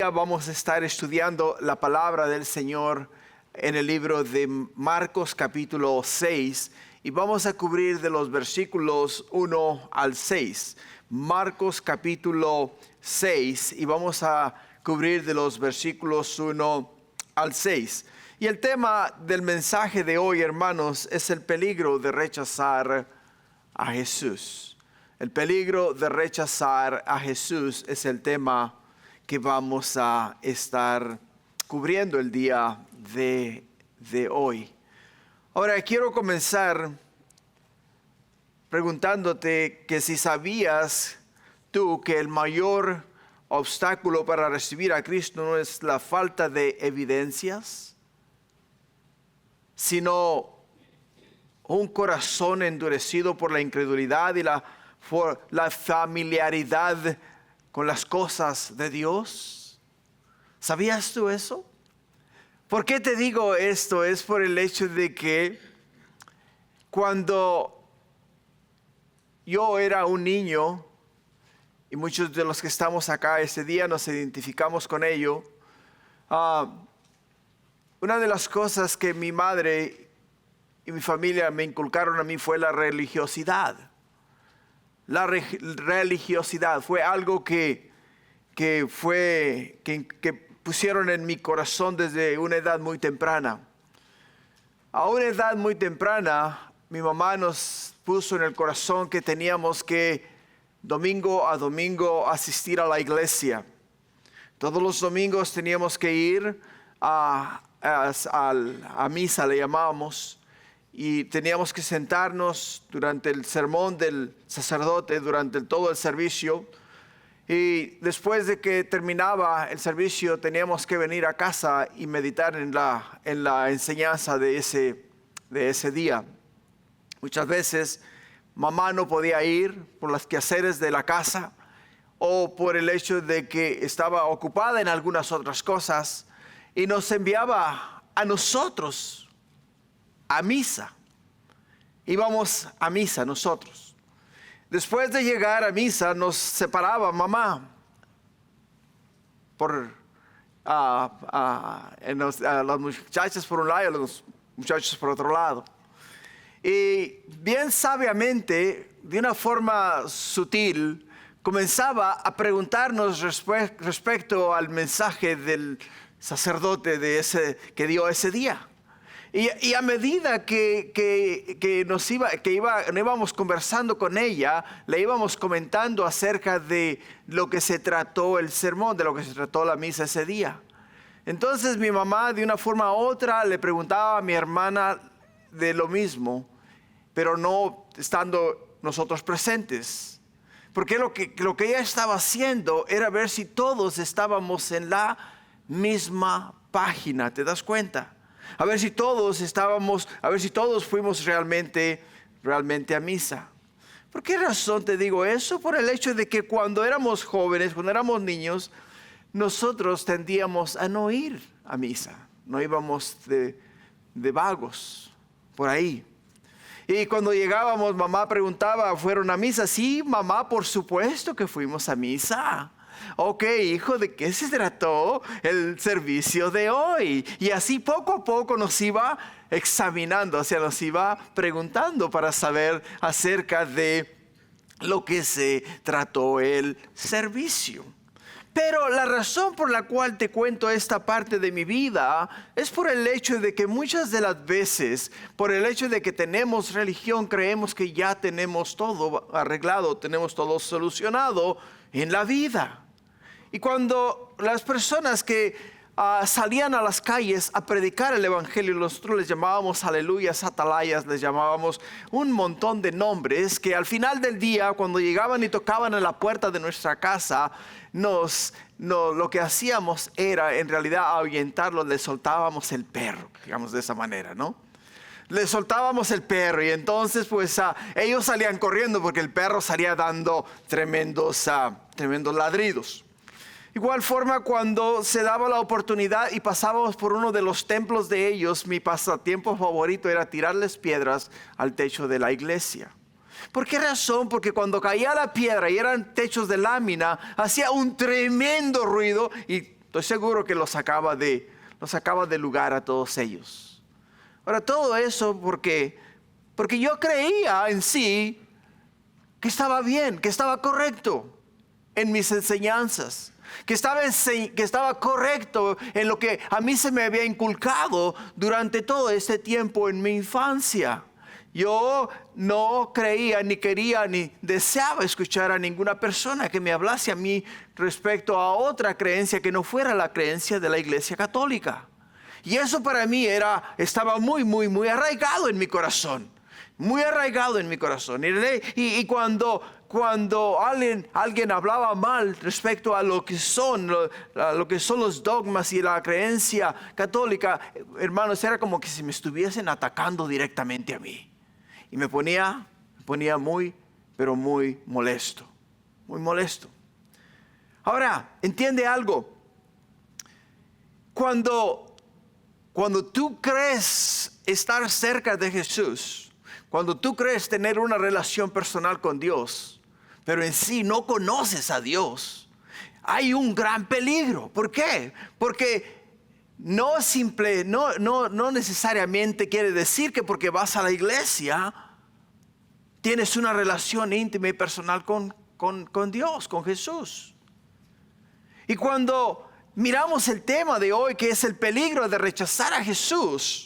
día vamos a estar estudiando la palabra del Señor en el libro de Marcos capítulo 6 y vamos a cubrir de los versículos 1 al 6. Marcos capítulo 6 y vamos a cubrir de los versículos 1 al 6. Y el tema del mensaje de hoy, hermanos, es el peligro de rechazar a Jesús. El peligro de rechazar a Jesús es el tema que vamos a estar cubriendo el día de hoy. Ahora quiero comenzar preguntándote que si sabías tú que el mayor obstáculo para recibir a Cristo no es la falta de evidencias, sino un corazón endurecido por la incredulidad y por la familiaridad con las cosas de Dios. ¿Sabías tú eso? ¿Por qué te digo esto? Es por el hecho de que cuando yo era un niño, y muchos de los que estamos acá ese día nos identificamos con ello, una de las cosas que mi madre y mi familia me inculcaron a mí fue la religiosidad. La religiosidad fue algo que pusieron en mi corazón desde una edad muy temprana. A una edad muy temprana, mi mamá nos puso en el corazón que teníamos que domingo a domingo asistir a la iglesia. Todos los domingos teníamos que ir a misa, le llamábamos. Y teníamos que sentarnos durante el sermón del sacerdote, durante todo el servicio. Y después de que terminaba el servicio, teníamos que venir a casa y meditar en la enseñanza de ese día. Muchas veces mamá no podía ir por los quehaceres de la casa o por el hecho de que estaba ocupada en algunas otras cosas y nos enviaba a nosotros a misa. Íbamos a misa nosotros. Después de llegar a misa nos separaba mamá por las muchachas por un lado y los muchachos por otro lado. Y bien sabiamente, de una forma sutil, comenzaba a preguntarnos respecto al mensaje del sacerdote que dio ese día. Y a medida que íbamos conversando con ella, le íbamos comentando acerca de lo que se trató el sermón, de lo que se trató la misa ese día. Entonces mi mamá de una forma u otra le preguntaba a mi hermana de lo mismo, pero no estando nosotros presentes. Porque lo que ella estaba haciendo era ver si todos estábamos en la misma página, ¿te das cuenta? A ver si todos fuimos realmente a misa. ¿Por qué razón te digo eso? Por el hecho de que cuando éramos jóvenes, cuando éramos niños, nosotros tendíamos a no ir a misa. No íbamos de vagos por ahí. Y cuando llegábamos, mamá preguntaba, ¿fueron a misa? Sí, mamá, por supuesto que fuimos a misa. Ok, hijo, ¿de qué se trató el servicio de hoy? Y así poco a poco nos iba examinando, o sea, nos iba preguntando para saber acerca de lo que se trató el servicio. Pero la razón por la cual te cuento esta parte de mi vida es por el hecho de que muchas de las veces, por el hecho de que tenemos religión, creemos que ya tenemos todo arreglado, tenemos todo solucionado en la vida. Y cuando las personas que salían a las calles a predicar el evangelio, nosotros les llamábamos aleluyas, atalayas, les llamábamos un montón de nombres que al final del día, cuando llegaban y tocaban en la puerta de nuestra casa, lo que hacíamos era en realidad ahuyentarlos, les soltábamos el perro, digamos de esa manera, ¿no? Les soltábamos el perro y entonces pues ellos salían corriendo porque el perro salía dando tremendos ladridos. Igual forma, cuando se daba la oportunidad y pasábamos por uno de los templos de ellos, mi pasatiempo favorito era tirarles piedras al techo de la iglesia. ¿Por qué razón? Porque cuando caía la piedra y eran techos de lámina, hacía un tremendo ruido y Estoy seguro que los sacaba de lugar a todos ellos. Ahora, todo eso porque yo creía en sí que estaba bien, que estaba correcto en mis enseñanzas, que estaba correcto en lo que a mí se me había inculcado durante todo este tiempo en mi infancia. Yo no creía, ni quería, ni deseaba escuchar a ninguna persona que me hablase a mí respecto a otra creencia que no fuera la creencia de la Iglesia Católica. Y eso para mí estaba muy, muy, muy arraigado en mi corazón. Muy arraigado en mi corazón. Y cuando alguien hablaba mal respecto a lo que son los dogmas y la creencia católica, hermanos, era como que si me estuviesen atacando directamente a mí. Y me ponía muy, pero muy molesto. Muy molesto. Ahora, entiende algo. Cuando tú crees estar cerca de Jesús, cuando tú crees tener una relación personal con Dios, pero en sí no conoces a Dios, hay un gran peligro. ¿Por qué? Porque no necesariamente quiere decir que porque vas a la iglesia tienes una relación íntima y personal con Dios, con Jesús. Y cuando miramos el tema de hoy, que es el peligro de rechazar a Jesús,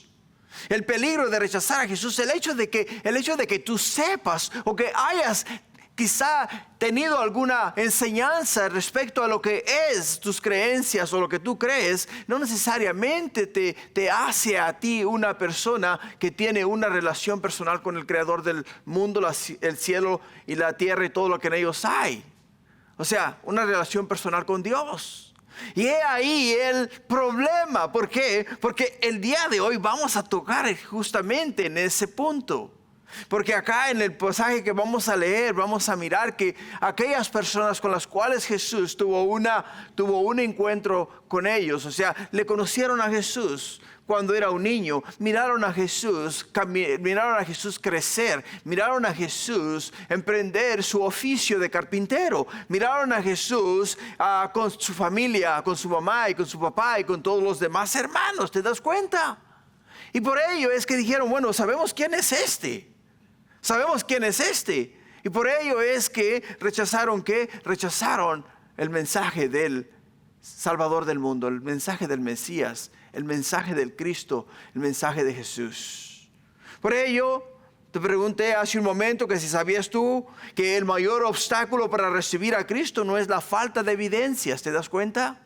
el peligro de rechazar a Jesús, el hecho de que tú sepas o que hayas quizá tenido alguna enseñanza respecto a lo que es tus creencias o lo que tú crees, no necesariamente te hace a ti una persona que tiene una relación personal con el Creador del mundo, el cielo y la tierra y todo lo que en ellos hay. O sea, una relación personal con Dios. Y he ahí el problema. ¿Por qué? Porque el día de hoy vamos a tocar justamente en ese punto. Porque acá en el pasaje que vamos a leer, vamos a mirar que aquellas personas con las cuales Jesús tuvo un encuentro con ellos, o sea, le conocieron a Jesús cuando era un niño, miraron a Jesús crecer, miraron a Jesús emprender su oficio de carpintero, miraron a Jesús con su familia, con su mamá y con su papá y con todos los demás hermanos, ¿te das cuenta? Y por ello es que dijeron, bueno, sabemos quién es este. Sabemos quién es este. Y por ello es que rechazaron el mensaje del Salvador del mundo, el mensaje del Mesías, el mensaje del Cristo, el mensaje de Jesús. Por ello, te pregunté hace un momento que si sabías tú que el mayor obstáculo para recibir a Cristo no es la falta de evidencias, ¿te das cuenta?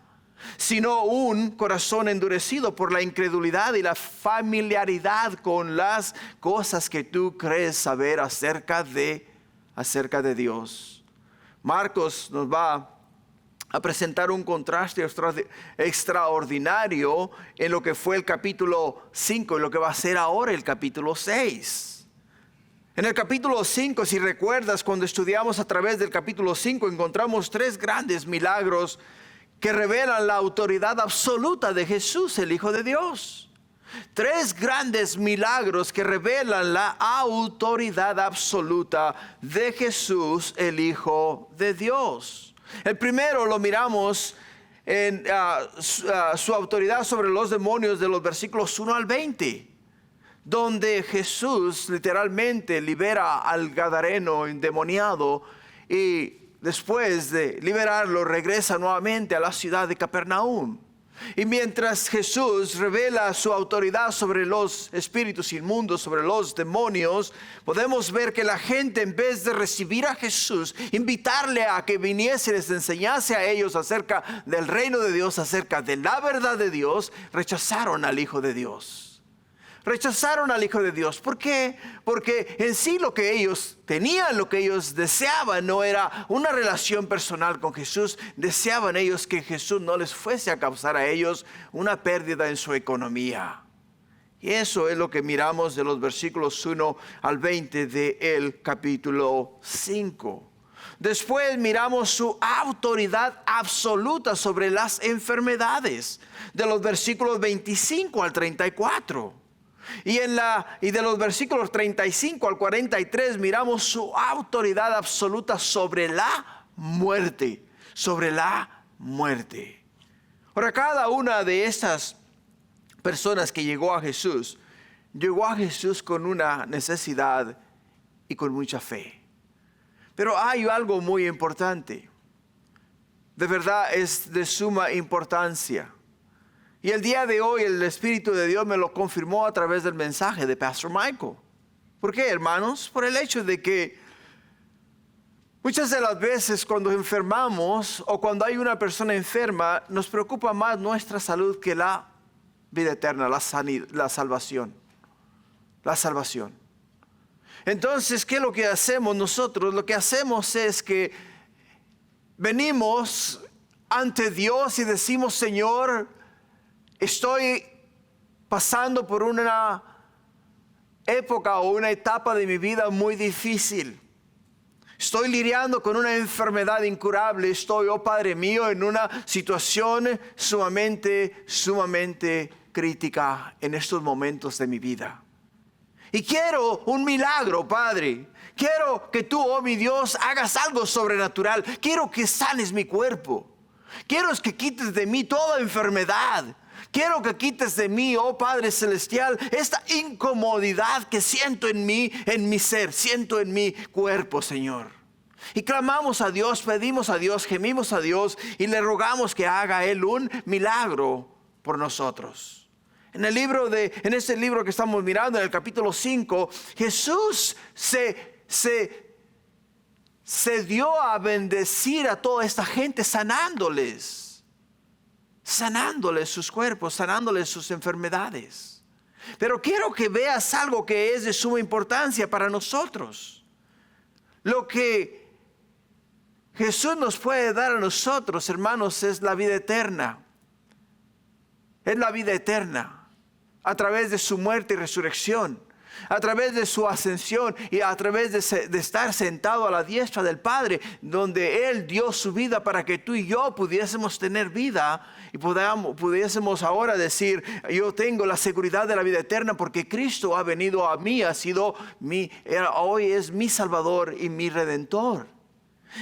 Sino un corazón endurecido por la incredulidad y la familiaridad con las cosas que tú crees saber acerca de Dios. Marcos nos va a presentar un contraste extraordinario en lo que fue el capítulo 5 y lo que va a ser ahora el capítulo 6. En el capítulo 5, si recuerdas, cuando estudiamos a través del capítulo 5, encontramos 3 grandes milagros que revelan la autoridad absoluta de Jesús, el Hijo de Dios. 3 grandes milagros que revelan la autoridad absoluta de Jesús, el Hijo de Dios. El primero lo miramos en su autoridad sobre los demonios de los versículos 1 al 20. Donde Jesús literalmente libera al gadareno endemoniado y después de liberarlo, regresa nuevamente a la ciudad de Capernaum. Y mientras Jesús revela su autoridad sobre los espíritus inmundos, sobre los demonios, podemos ver que la gente, en vez de recibir a Jesús, invitarle a que viniese y les enseñase a ellos acerca del reino de Dios, acerca de la verdad de Dios, rechazaron al Hijo de Dios. Rechazaron al Hijo de Dios. ¿Por qué? Porque en sí lo que ellos tenían, lo que ellos deseaban, no era una relación personal con Jesús. Deseaban ellos que Jesús no les fuese a causar a ellos una pérdida en su economía. Y eso es lo que miramos de los versículos 1 al 20 del capítulo 5. Después miramos su autoridad absoluta sobre las enfermedades, de los versículos 25 al 34. Y de los versículos 35 al 43 miramos su autoridad absoluta sobre la muerte, Ahora, cada una de estas personas que llegó a Jesús con una necesidad y con mucha fe. Pero hay algo muy importante. De verdad es de suma importancia. Y el día de hoy el Espíritu de Dios me lo confirmó a través del mensaje de Pastor Michael. ¿Por qué, hermanos? Por el hecho de que muchas de las veces cuando enfermamos o cuando hay una persona enferma, nos preocupa más nuestra salud que la vida eterna, la salvación. La salvación. Entonces, ¿qué es lo que hacemos nosotros? Lo que hacemos es que venimos ante Dios y decimos: Señor, estoy pasando por una época o una etapa de mi vida muy difícil. Estoy lidiando con una enfermedad incurable. Estoy, oh Padre mío, en una situación sumamente crítica en estos momentos de mi vida. Y quiero un milagro, Padre. Quiero que tú, oh mi Dios, hagas algo sobrenatural. Quiero que sanes mi cuerpo. Quiero que quites de mí toda enfermedad. Quiero que quites de mí, oh Padre Celestial, esta incomodidad que siento en mí, en mi ser, siento en mi cuerpo, Señor. Y clamamos a Dios, pedimos a Dios, gemimos a Dios y le rogamos que haga Él un milagro por nosotros. En este libro que estamos mirando, en el capítulo 5, Jesús se dio a bendecir a toda esta gente, sanándoles sus cuerpos, sanándoles sus enfermedades. Pero quiero que veas algo que es de suma importancia para nosotros. Lo que Jesús nos puede dar a nosotros, hermanos, es la vida eterna. Es la vida eterna. A través de su muerte y resurrección. A través de su ascensión y a través de estar sentado a la diestra del Padre, donde Él dio su vida para que tú y yo pudiésemos tener vida y pudiésemos ahora decir: yo tengo la seguridad de la vida eterna porque Cristo ha venido a mí, hoy es mi Salvador y mi Redentor.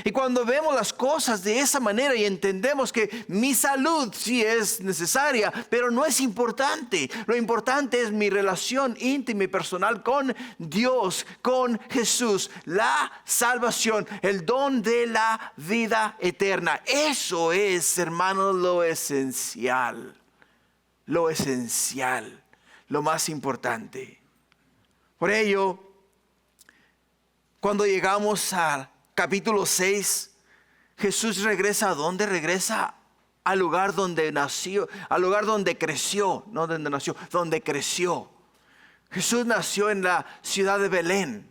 Y cuando vemos las cosas de esa manera y entendemos que mi salud sí es necesaria, pero no es importante. Lo importante es mi relación íntima y personal con Dios, con Jesús, la salvación, el don de la vida eterna. Eso es, hermanos, lo esencial, lo más importante. Por ello, cuando llegamos al capítulo 6, Jesús regresa ¿a dónde? Regresa al lugar donde nació, al lugar donde creció, no donde nació, donde creció. Jesús nació en la ciudad de Belén.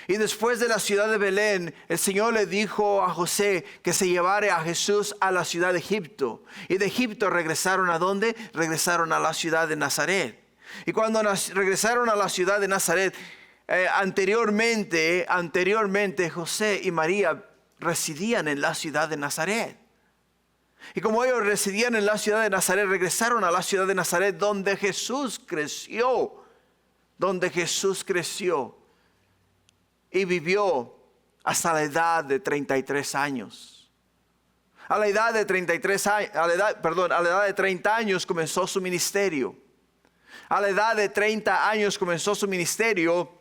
Y después de la ciudad de Belén, el Señor le dijo a José que se llevara a Jesús a la ciudad de Egipto. Y de Egipto regresaron ¿a dónde? Regresaron a la ciudad de Nazaret. Y cuando regresaron a la ciudad de Nazaret, anteriormente José y María residían en la ciudad de Nazaret. Y como ellos residían en la ciudad de Nazaret, regresaron a la ciudad de Nazaret donde Jesús creció. Y vivió hasta la edad de 33 años. A la edad de 30 años comenzó su ministerio. A la edad de 30 años comenzó su ministerio.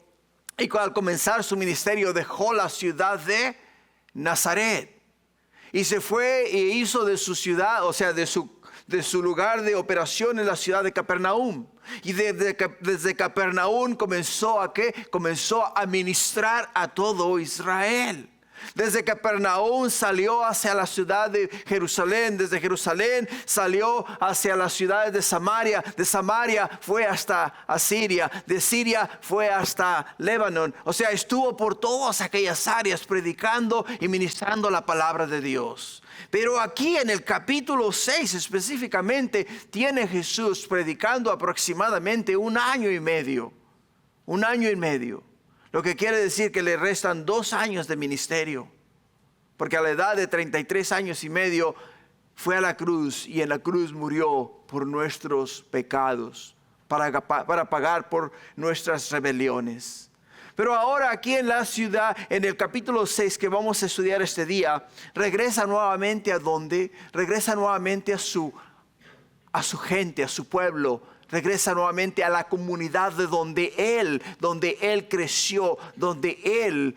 Y al comenzar su ministerio dejó la ciudad de Nazaret. Y se fue e hizo de su ciudad, o sea, de su lugar de operación en la ciudad de Capernaum. Y desde Capernaum comenzó a ministrar a todo Israel. Desde Capernaum salió hacia la ciudad de Jerusalén. Desde Jerusalén salió hacia las ciudades de Samaria. De Samaria fue hasta Asiria. De Siria fue hasta Líbano. O sea, estuvo por todas aquellas áreas predicando y ministrando la palabra de Dios. Pero aquí en el capítulo 6 específicamente tiene Jesús predicando aproximadamente un año y medio. Lo que quiere decir que le restan 2 años de ministerio. Porque a la edad de 33 años y medio fue a la cruz y en la cruz murió por nuestros pecados, para pagar por nuestras rebeliones. Pero ahora aquí en la ciudad, en el capítulo 6 que vamos a estudiar este día, regresa nuevamente ¿a dónde? Regresa nuevamente a su a su gente, a su pueblo. Regresa nuevamente a la comunidad de donde él creció, donde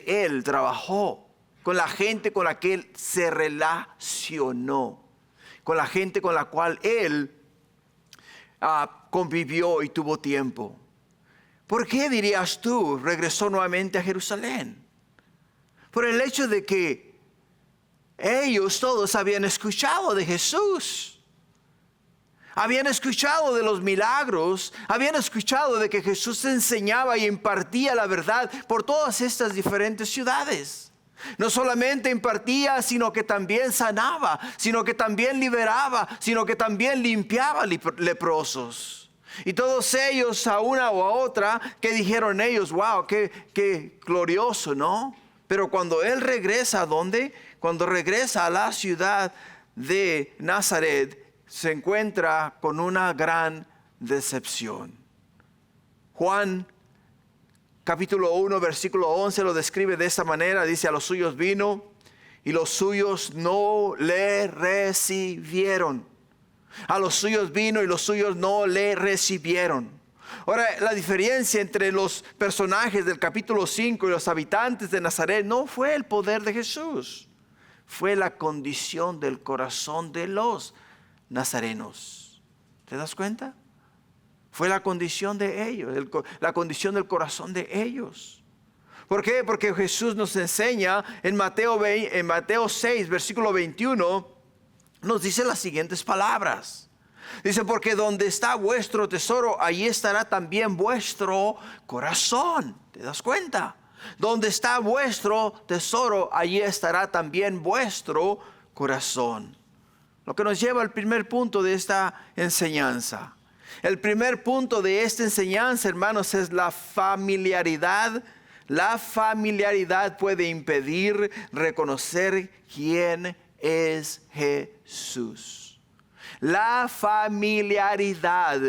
él trabajó, con la gente con la que él se relacionó, con la gente con la cual él convivió y tuvo tiempo. ¿Por qué, dirías tú, regresó nuevamente a Jerusalén? Por el hecho de que ellos todos habían escuchado de Jesús. Habían escuchado de los milagros, habían escuchado de que Jesús enseñaba y impartía la verdad por todas estas diferentes ciudades. No solamente impartía, sino que también sanaba, sino que también liberaba, sino que también limpiaba leprosos. Y todos ellos, a una o a otra, que dijeron ellos, wow, qué glorioso, ¿no? Pero cuando él regresa, ¿a dónde? Cuando regresa a la ciudad de Nazaret, se encuentra con una gran decepción. Juan capítulo 1 versículo 11 lo describe de esta manera. Dice: a los suyos vino y los suyos no le recibieron. A los suyos vino y los suyos no le recibieron. Ahora, la diferencia entre los personajes del capítulo 5 y los habitantes de Nazaret no fue el poder de Jesús, fue la condición del corazón de los nazarenos. ¿Te das cuenta? Fue la condición de ellos, la condición del corazón de ellos. ¿Por qué? Porque Jesús nos enseña en Mateo 6, versículo 21, nos dice las siguientes palabras. Dice: porque donde está vuestro tesoro, allí estará también vuestro corazón. ¿Te das cuenta? Donde está vuestro tesoro, allí estará también vuestro corazón. Lo que nos lleva al primer punto de esta enseñanza. El primer punto de esta enseñanza, hermanos, es la familiaridad. La familiaridad puede impedir reconocer quién es Jesús. La familiaridad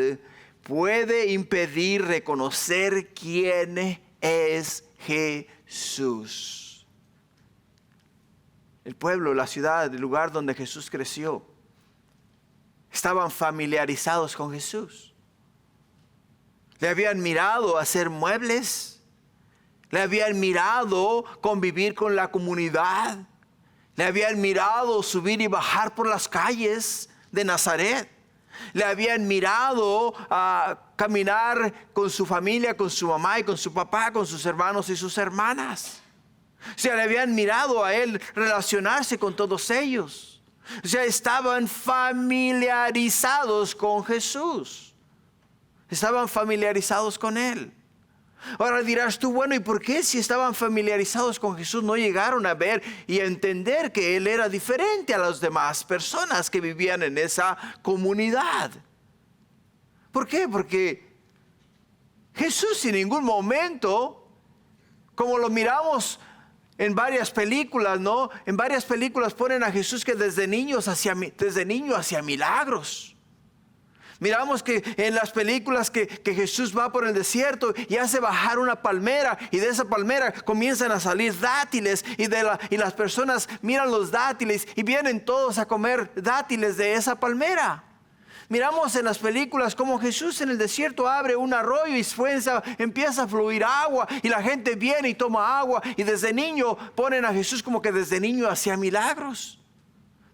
puede impedir reconocer quién es Jesús. El pueblo, la ciudad, el lugar donde Jesús creció, estaban familiarizados con Jesús. Le habían mirado hacer muebles, le habían mirado convivir con la comunidad, le habían mirado subir y bajar por las calles de Nazaret, le habían mirado caminar con su familia, con su mamá y con su papá, con sus hermanos y sus hermanas. O sea, le habían mirado a él relacionarse con todos ellos. O sea, estaban familiarizados con Jesús. Estaban familiarizados con él. Ahora dirás tú, bueno, ¿y por qué si estaban familiarizados con Jesús no llegaron a ver y a entender que él era diferente a las demás personas que vivían en esa comunidad? ¿Por qué? Porque Jesús en ningún momento, como lo miramos en varias películas, ¿no? En varias películas ponen a Jesús que desde niño hacía milagros. Miramos que en las películas que Jesús va por el desierto y hace bajar una palmera, y de esa palmera comienzan a salir dátiles, y las personas miran los dátiles y vienen todos a comer dátiles de esa palmera. Miramos en las películas como Jesús en el desierto abre un arroyo y empieza a fluir agua, y la gente viene y toma agua, y desde niño ponen a Jesús como que desde niño hacía milagros.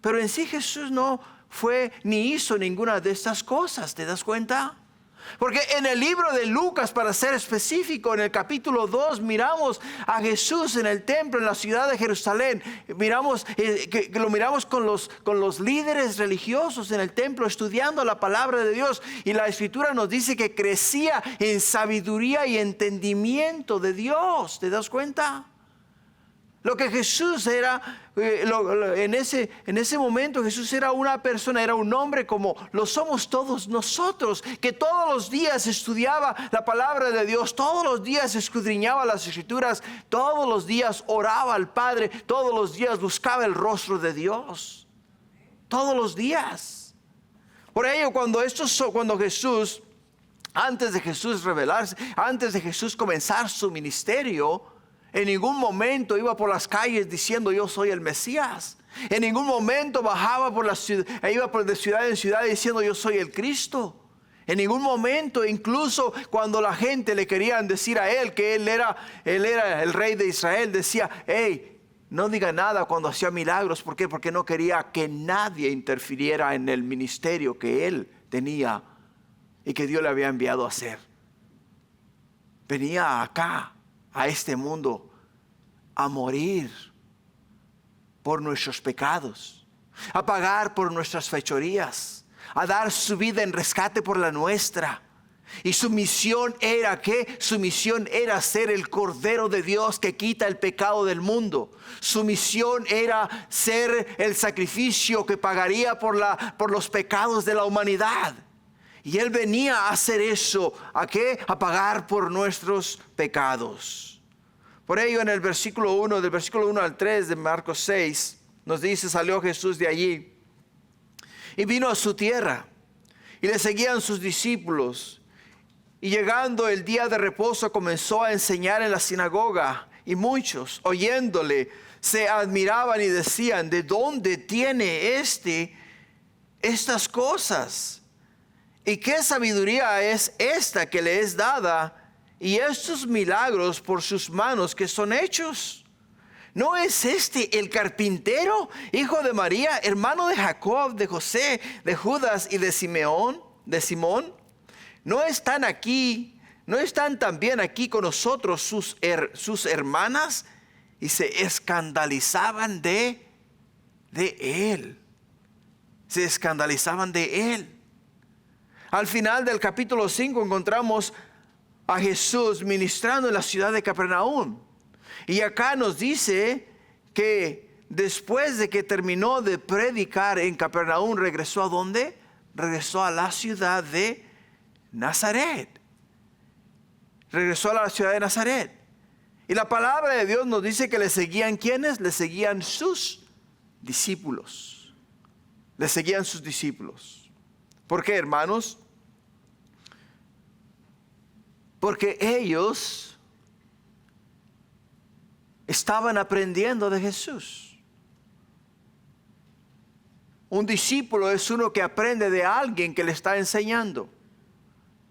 Pero en sí Jesús no fue ni hizo ninguna de estas cosas. ¿Te das cuenta? Porque en el libro de Lucas, para ser específico, en el capítulo 2, miramos a Jesús en el templo, en la ciudad de Jerusalén. Miramos que lo miramos con los líderes religiosos en el templo, estudiando la palabra de Dios. Y la Escritura nos dice que crecía en sabiduría y entendimiento de Dios. ¿Te das cuenta? Lo que Jesús era, en ese momento Jesús era una persona, era un hombre como lo somos todos nosotros, que todos los días estudiaba la palabra de Dios, todos los días escudriñaba las Escrituras, todos los días oraba al Padre, todos los días buscaba el rostro de Dios, todos los días. Por ello, cuando Jesús, antes de Jesús revelarse, antes de Jesús comenzar su ministerio, en ningún momento iba por las calles diciendo yo soy el Mesías. En ningún momento bajaba por la ciudad, iba de ciudad en ciudad diciendo yo soy el Cristo. En ningún momento, incluso cuando la gente le querían decir a él que él era el rey de Israel, decía, hey, no diga nada cuando hacía milagros. ¿Por qué? Porque no quería que nadie interfiriera en el ministerio que él tenía y que Dios le había enviado a hacer. Venía acá, a este mundo, a morir por nuestros pecados, a pagar por nuestras fechorías, a dar su vida en rescate por la nuestra. Y su misión era ¿qué? Su misión era ser el Cordero de Dios que quita el pecado del mundo. Su misión era ser el sacrificio que pagaría por los pecados de la humanidad. Y Él venía a hacer eso. ¿A qué? A pagar por nuestros pecados. Por ello en el versículo 1, del versículo 1 al 3 de Marcos 6, nos dice, salió Jesús de allí y vino a su tierra y le seguían sus discípulos. Y llegando el día de reposo comenzó a enseñar en la sinagoga y muchos oyéndole se admiraban y decían, ¿de dónde tiene estas cosas? ¿Y qué sabiduría es esta que le es dada? Y estos milagros por sus manos que son hechos. ¿No es este el carpintero, hijo de María, hermano de Jacob, de José, de Judas y de Simón? ¿No están también aquí con nosotros sus hermanas? Y se escandalizaban de él. Se escandalizaban de él. Al final del capítulo 5 encontramos a Jesús ministrando en la ciudad de Capernaum. Y acá nos dice que después de que terminó de predicar en Capernaum, ¿regresó a dónde? Regresó a la ciudad de Nazaret. Regresó a la ciudad de Nazaret. Y la palabra de Dios nos dice que le seguían ¿quiénes? Le seguían sus discípulos. Le seguían sus discípulos. ¿Por qué, hermanos? Porque ellos estaban aprendiendo de Jesús. Un discípulo es uno que aprende de alguien que le está enseñando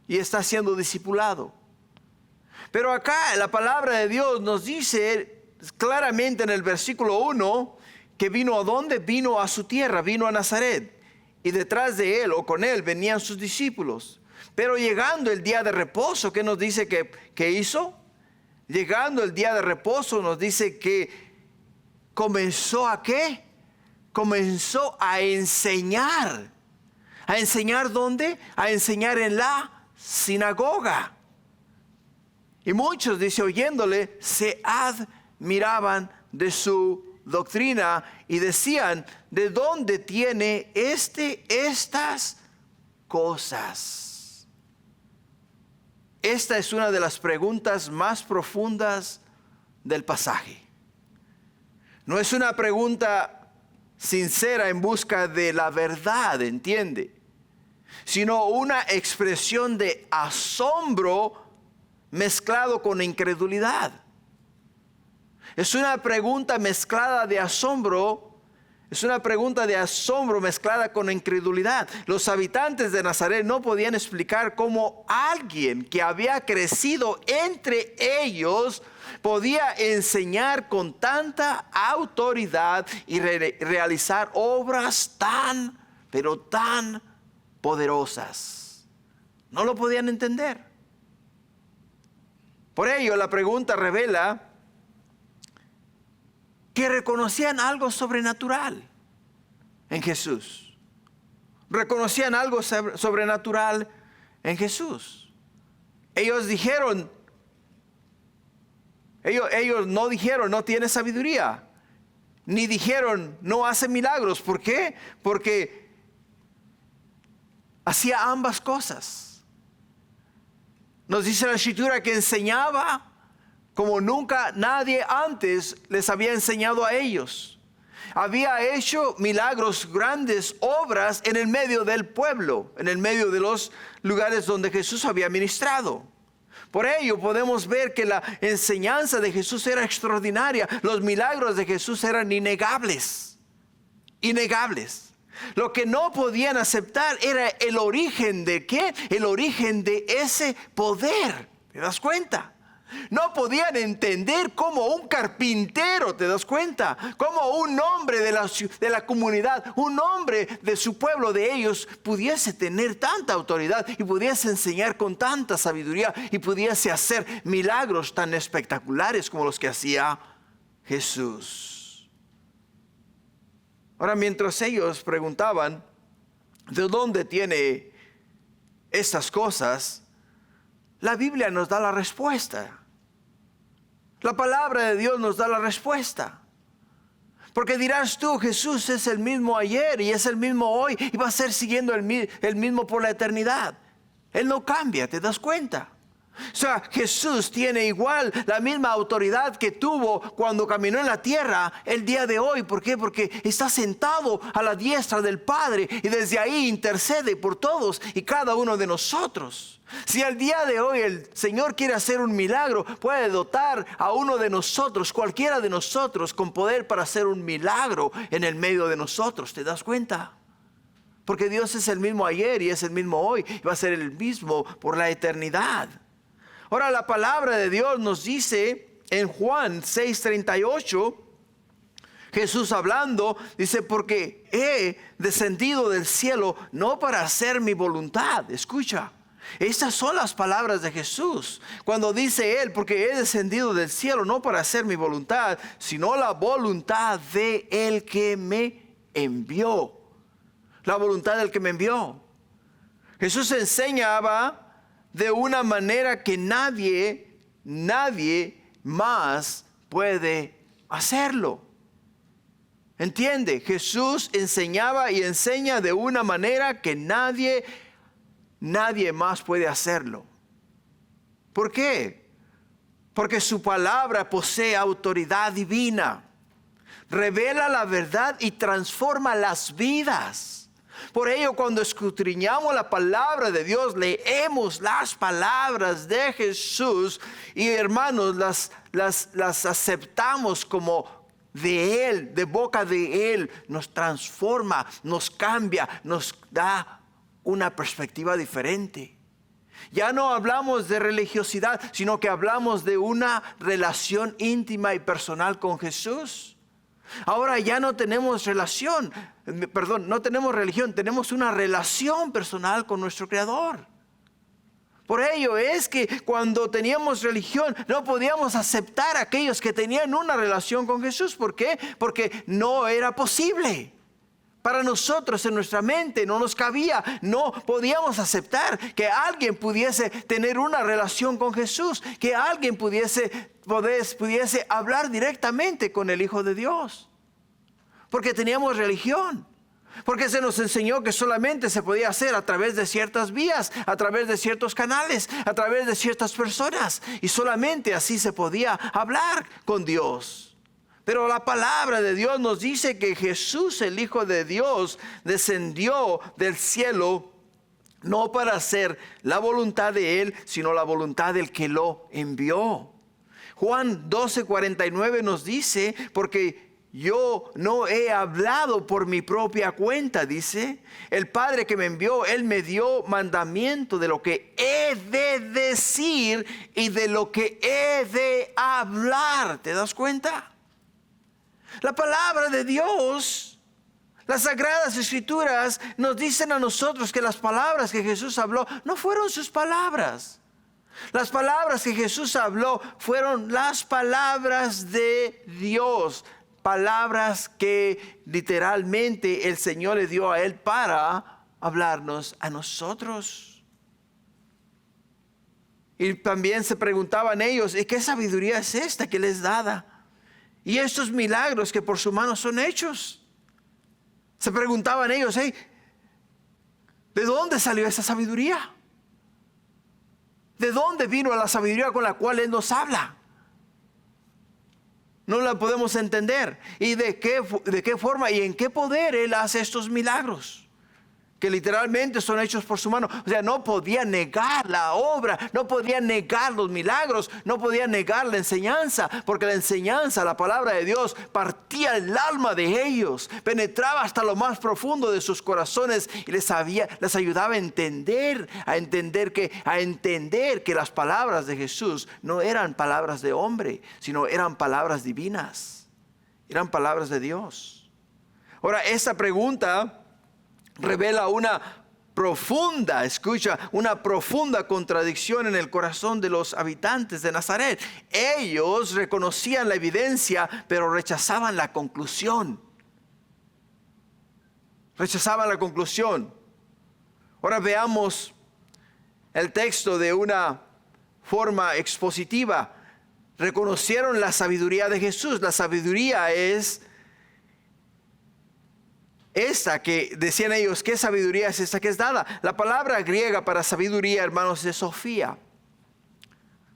y está siendo discipulado. Pero acá la palabra de Dios nos dice claramente en el versículo 1 que vino ¿a dónde? Vino a su tierra, vino a Nazaret. Y detrás de él o con él venían sus discípulos. Pero llegando el día de reposo, ¿qué nos dice que hizo? Llegando el día de reposo nos dice que comenzó ¿a qué? Comenzó a enseñar. ¿A enseñar dónde? A enseñar en la sinagoga. Y muchos, dice, oyéndole, se admiraban de su doctrina y decían, ¿de dónde tiene estas cosas? Esta es una de las preguntas más profundas del pasaje. No es una pregunta sincera en busca de la verdad, ¿entiende? Sino una expresión de asombro mezclado con incredulidad. Es una pregunta mezclada de asombro. Es una pregunta de asombro mezclada con incredulidad. Los habitantes de Nazaret no podían explicar cómo alguien que había crecido entre ellos podía enseñar con tanta autoridad y realizar obras pero tan poderosas. No lo podían entender. Por ello, la pregunta revela que reconocían algo sobrenatural en Jesús. Reconocían algo sobrenatural en Jesús. Ellos no dijeron, no tiene sabiduría. Ni dijeron, no hace milagros. ¿Por qué? Porque hacía ambas cosas. Nos dice la Escritura que enseñaba como nunca nadie antes les había enseñado a ellos. Había hecho milagros, grandes obras en el medio del pueblo, en el medio de los lugares donde Jesús había ministrado. Por ello podemos ver que la enseñanza de Jesús era extraordinaria. Los milagros de Jesús eran innegables. innegables. Lo que no podían aceptar era el origen de ¿qué? El origen de ese poder. ¿Te das cuenta? No podían entender cómo un carpintero, ¿te das cuenta? Cómo un hombre de la comunidad, un hombre de su pueblo, de ellos, pudiese tener tanta autoridad y pudiese enseñar con tanta sabiduría y pudiese hacer milagros tan espectaculares como los que hacía Jesús. Ahora, mientras ellos preguntaban, ¿de dónde tiene estas cosas? La Biblia nos da la respuesta. La palabra de Dios nos da la respuesta. Porque dirás tú, Jesús es el mismo ayer y es el mismo hoy y va a ser siguiendo el mismo por la eternidad. Él no cambia, ¿te das cuenta? O sea, Jesús tiene igual la misma autoridad que tuvo cuando caminó en la tierra el día de hoy. ¿Por qué? Porque está sentado a la diestra del Padre y desde ahí intercede por todos y cada uno de nosotros. Si al día de hoy el Señor quiere hacer un milagro, puede dotar a uno de nosotros, cualquiera de nosotros, con poder para hacer un milagro en el medio de nosotros. ¿Te das cuenta? Porque Dios es el mismo ayer y es el mismo hoy y va a ser el mismo por la eternidad. Ahora la palabra de Dios nos dice en Juan 6:38, Jesús hablando, dice, porque he descendido del cielo no para hacer mi voluntad. Escucha, estas son las palabras de Jesús. Cuando dice Él, porque he descendido del cielo no para hacer mi voluntad, sino la voluntad de el que me envió. La voluntad del que me envió. Jesús enseñaba de una manera que nadie más puede hacerlo. ¿Entiende? Jesús enseñaba y enseña de una manera que nadie más puede hacerlo. ¿Por qué? Porque su palabra posee autoridad divina. Revela la verdad y transforma las vidas. Por ello, cuando escudriñamos la palabra de Dios, leemos las palabras de Jesús y, hermanos, las aceptamos como de Él, de boca de Él. Nos transforma, nos cambia, nos da una perspectiva diferente. Ya no hablamos de religiosidad, sino que hablamos de una relación íntima y personal con Jesús. Ahora ya no tenemos no tenemos religión, tenemos una relación personal con nuestro Creador. Por ello es que cuando teníamos religión no podíamos aceptar a aquellos que tenían una relación con Jesús. ¿Por qué? Porque no era posible. Para nosotros en nuestra mente no nos cabía, no podíamos aceptar que alguien pudiese tener una relación con Jesús, que alguien pudiese hablar directamente con el Hijo de Dios. Porque teníamos religión, porque se nos enseñó que solamente se podía hacer a través de ciertas vías, a través de ciertos canales, a través de ciertas personas, y solamente así se podía hablar con Dios. Pero la palabra de Dios nos dice que Jesús, el Hijo de Dios, descendió del cielo no para hacer la voluntad de Él, sino la voluntad del que lo envió. Juan 12:49 nos dice, porque yo no he hablado por mi propia cuenta, dice. El Padre que me envió, Él me dio mandamiento de lo que he de decir y de lo que he de hablar. ¿Te das cuenta? La palabra de Dios, las Sagradas Escrituras nos dicen a nosotros que las palabras que Jesús habló no fueron sus palabras. Las palabras que Jesús habló fueron las palabras de Dios. Palabras que literalmente el Señor le dio a Él para hablarnos a nosotros. Y también se preguntaban ellos, ¿y qué sabiduría es esta que les dada? Y estos milagros que por su mano son hechos. Se preguntaban ellos, ¿de dónde salió esa sabiduría? ¿De dónde vino la sabiduría con la cual Él nos habla? No la podemos entender. ¿Y de qué forma y en qué poder Él hace estos milagros? que literalmente son hechos por su mano. O sea, no podía negar la obra, no podía negar los milagros, no podía negar la enseñanza, porque la enseñanza, la palabra de Dios, partía el alma de ellos, penetraba hasta lo más profundo de sus corazones y les ayudaba a entender que las palabras de Jesús no eran palabras de hombre, sino eran palabras divinas, eran palabras de Dios. Ahora, esta pregunta revela una profunda contradicción en el corazón de los habitantes de Nazaret. Ellos reconocían la evidencia, pero rechazaban la conclusión. Ahora veamos el texto de una forma expositiva. Reconocieron la sabiduría de Jesús. La sabiduría es esta que decían ellos. ¿Qué sabiduría es esta que es dada? La palabra griega para sabiduría, hermanos, es Sofía.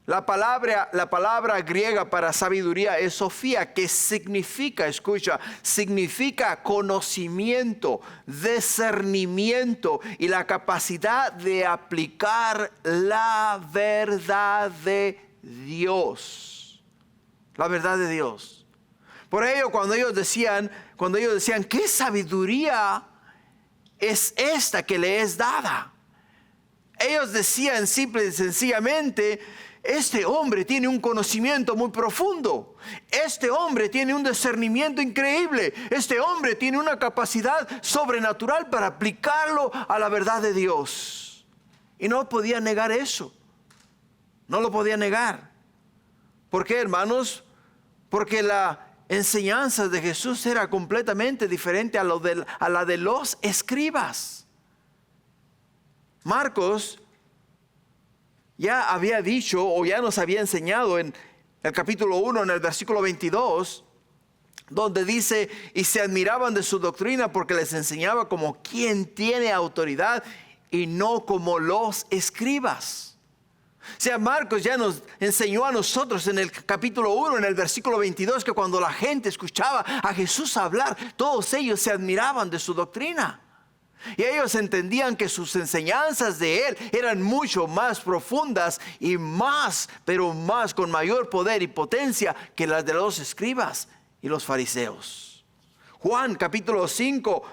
La palabra griega para sabiduría es Sofía, que significa, significa conocimiento, discernimiento y la capacidad de aplicar la verdad de Dios. La verdad de Dios. Por ello, cuando ellos decían, ¿qué sabiduría es esta que le es dada? Ellos decían simple y sencillamente, este hombre tiene un conocimiento muy profundo. Este hombre tiene un discernimiento increíble. Este hombre tiene una capacidad sobrenatural para aplicarlo a la verdad de Dios. Y no podía negar eso. No lo podía negar. ¿Por qué, hermanos? Porque la enseñanza de Jesús era completamente diferente a la de los escribas. Marcos ya había dicho o ya nos había enseñado en el capítulo 1, en el versículo 22, donde dice, y se admiraban de su doctrina porque les enseñaba como quien tiene autoridad y no como los escribas. O sea, Marcos ya nos enseñó a nosotros en el capítulo 1, en el versículo 22, que cuando la gente escuchaba a Jesús hablar, todos ellos se admiraban de su doctrina. Y ellos entendían que sus enseñanzas de Él eran mucho más profundas y con mayor poder y potencia que las de los escribas y los fariseos. Juan capítulo 7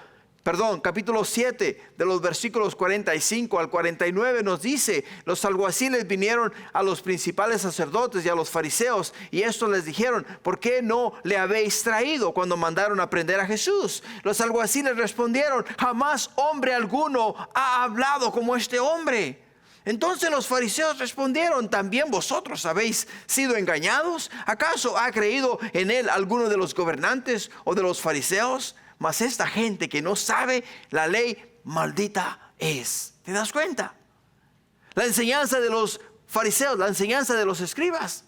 de los versículos 45 al 49 nos dice, los alguaciles vinieron a los principales sacerdotes y a los fariseos y estos les dijeron, ¿por qué no le habéis traído cuando mandaron a prender a Jesús? Los alguaciles respondieron, jamás hombre alguno ha hablado como este hombre. Entonces los fariseos respondieron, ¿también vosotros habéis sido engañados? ¿Acaso ha creído en él alguno de los gobernantes o de los fariseos? Mas esta gente que no sabe la ley, maldita es. ¿Te das cuenta? La enseñanza de los fariseos, la enseñanza de los escribas.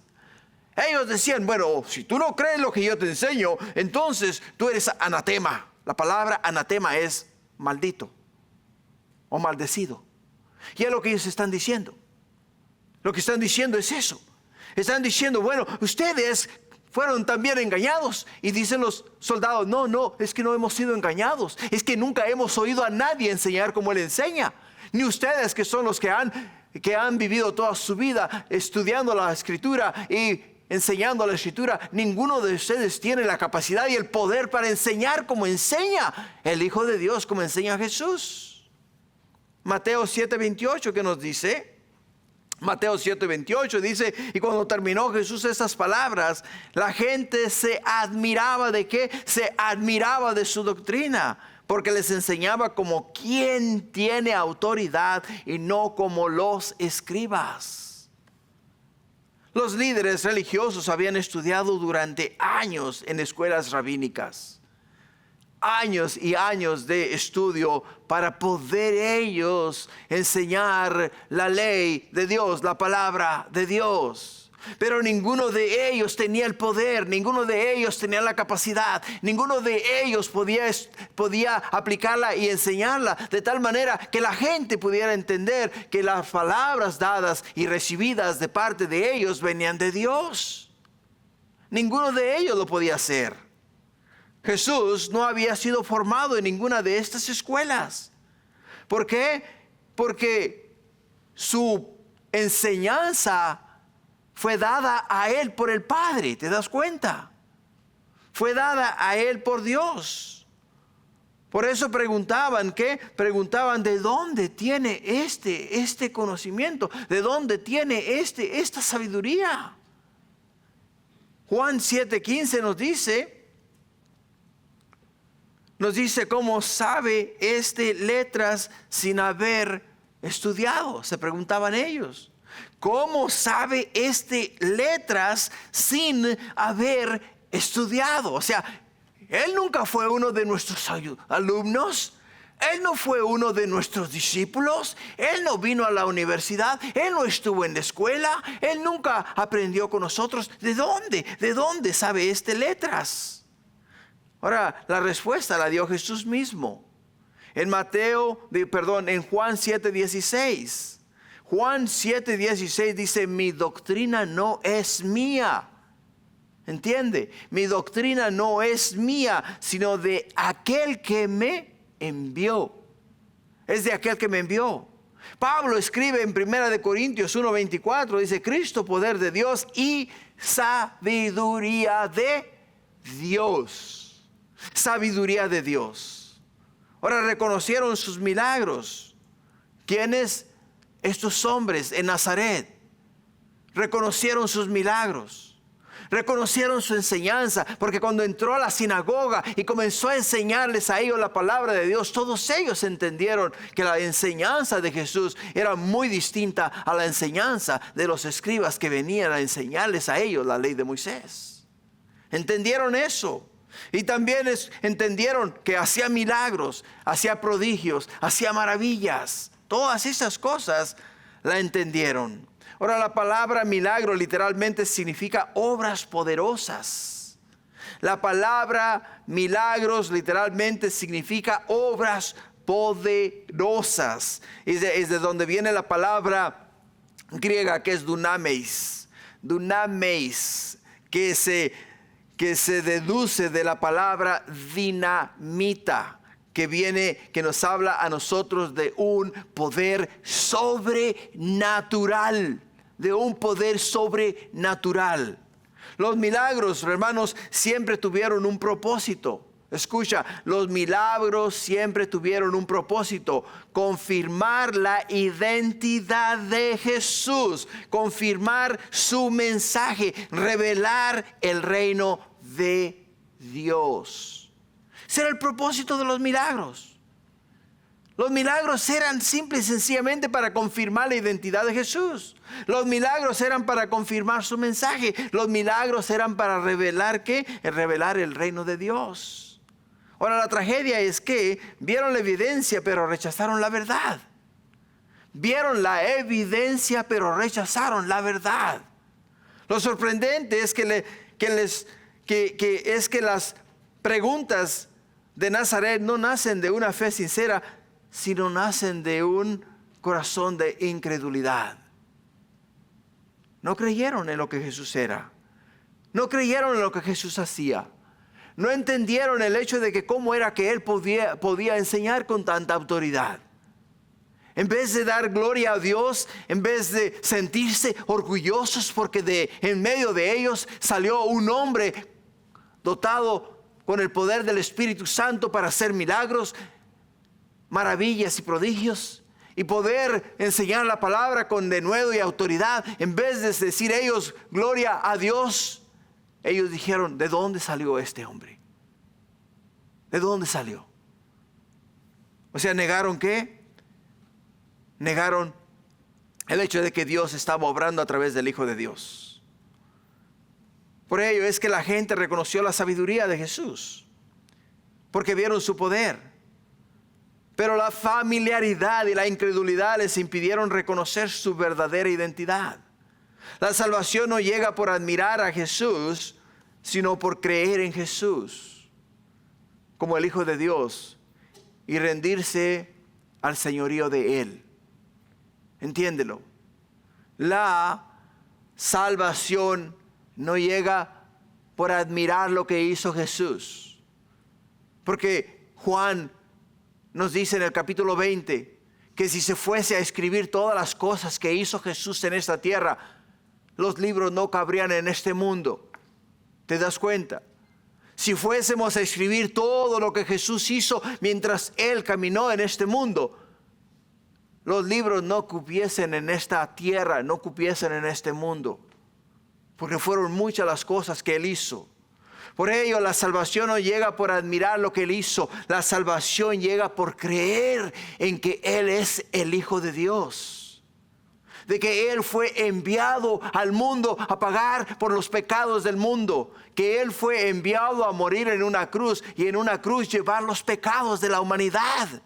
Ellos decían, bueno, si tú no crees lo que yo te enseño, entonces tú eres anatema. La palabra anatema es maldito o maldecido. Y es lo que ellos están diciendo. Lo que están diciendo es eso. Están diciendo, bueno, ustedes fueron también engañados. Y dicen los soldados, no, es que no hemos sido engañados. Es que nunca hemos oído a nadie enseñar como Él enseña. Ni ustedes que son los que han vivido toda su vida estudiando la Escritura y enseñando la Escritura. Ninguno de ustedes tiene la capacidad y el poder para enseñar como enseña el Hijo de Dios, como enseña Jesús. Mateo 7:28, ¿qué nos dice? Mateo 7:28 dice, y cuando terminó Jesús estas palabras, la gente se admiraba ¿de qué? Se admiraba de su doctrina, porque les enseñaba como quien tiene autoridad y no como los escribas. Los líderes religiosos habían estudiado durante años en escuelas rabínicas. Años y años de estudio para poder ellos enseñar la ley de Dios, la palabra de Dios. Pero ninguno de ellos tenía el poder, ninguno de ellos tenía la capacidad, ninguno de ellos podía aplicarla y enseñarla de tal manera que la gente pudiera entender que las palabras dadas y recibidas de parte de ellos venían de Dios. Ninguno de ellos lo podía hacer. Jesús no había sido formado en ninguna de estas escuelas. ¿Por qué? Porque su enseñanza fue dada a él por el Padre, ¿te das cuenta? Fue dada a él por Dios. Por eso preguntaban, ¿qué? Preguntaban, ¿de dónde tiene este conocimiento? ¿De dónde tiene esta sabiduría? Juan 7:15 nos dice cómo sabe letras sin haber estudiado. Se preguntaban ellos, ¿cómo sabe letras sin haber estudiado? O sea, él nunca fue uno de nuestros alumnos. Él no fue uno de nuestros discípulos. Él no vino a la universidad. Él no estuvo en la escuela. Él nunca aprendió con nosotros. ¿De dónde? ¿De dónde sabe letras? Ahora, la respuesta la dio Jesús mismo. En Juan 7:16. Juan 7:16 dice, mi doctrina no es mía. ¿Entiende? Mi doctrina no es mía, sino de aquel que me envió. Es de aquel que me envió. Pablo escribe en 1 Corintios 1:24, dice, Cristo, poder de Dios y sabiduría de Dios. Sabiduría de Dios. Ahora reconocieron sus milagros. ¿Quiénes? Estos hombres en Nazaret. Reconocieron sus milagros. Reconocieron su enseñanza, porque cuando entró a la sinagoga y comenzó a enseñarles a ellos la palabra de Dios, todos ellos entendieron que la enseñanza de Jesús era muy distinta a la enseñanza de los escribas que venían a enseñarles a ellos la ley de Moisés. Entendieron eso. Y también entendieron que hacía milagros, hacía prodigios, hacía maravillas. Todas esas cosas la entendieron. Ahora, la palabra milagro literalmente significa obras poderosas. La palabra milagros literalmente significa obras poderosas. Es de donde viene la palabra griega que es dunamis. Dunamis, que se deduce de la palabra dinamita, que nos habla a nosotros de un poder sobrenatural, Los milagros, hermanos, siempre tuvieron un propósito. Escucha, los milagros siempre tuvieron un propósito: confirmar la identidad de Jesús, confirmar su mensaje, revelar el reino de Dios. Ese era el propósito de los milagros. Los milagros eran simple y sencillamente para confirmar la identidad de Jesús. Los milagros eran para confirmar su mensaje. Los milagros eran para revelar ¿qué? Revelar el reino de Dios. Ahora, la tragedia es que vieron la evidencia pero rechazaron la verdad. Vieron la evidencia pero rechazaron la verdad. Lo sorprendente es que las preguntas de Nazaret no nacen de una fe sincera, sino nacen de un corazón de incredulidad. No creyeron en lo que Jesús era. No creyeron en lo que Jesús hacía. No entendieron el hecho de que cómo era que Él podía enseñar con tanta autoridad. En vez de dar gloria a Dios, en vez de sentirse orgullosos porque en medio de ellos salió un hombre dotado con el poder del Espíritu Santo para hacer milagros, maravillas y prodigios, y poder enseñar la palabra con denuedo y autoridad, en vez de decir ellos gloria a Dios, ellos dijeron, ¿de dónde salió este hombre? ¿De dónde salió? O sea, ¿negaron qué? Negaron el hecho de que Dios estaba obrando a través del Hijo de Dios. Por ello es que la gente reconoció la sabiduría de Jesús, porque vieron su poder. Pero la familiaridad y la incredulidad les impidieron reconocer su verdadera identidad. La salvación no llega por admirar a Jesús, sino por creer en Jesús como el Hijo de Dios y rendirse al señorío de Él. Entiéndelo. La salvación no llega por admirar lo que hizo Jesús. Porque Juan nos dice en el capítulo 20 que si se fuese a escribir todas las cosas que hizo Jesús en esta tierra, los libros no cabrían en este mundo. ¿Te das cuenta? Si fuésemos a escribir todo lo que Jesús hizo mientras Él caminó en este mundo, los libros no cupiesen en esta tierra, no cupiesen en este mundo, porque fueron muchas las cosas que Él hizo. Por ello, la salvación no llega por admirar lo que Él hizo. La salvación llega por creer en que Él es el Hijo de Dios. De que Él fue enviado al mundo a pagar por los pecados del mundo. Que Él fue enviado a morir en una cruz y en una cruz llevar los pecados de la humanidad.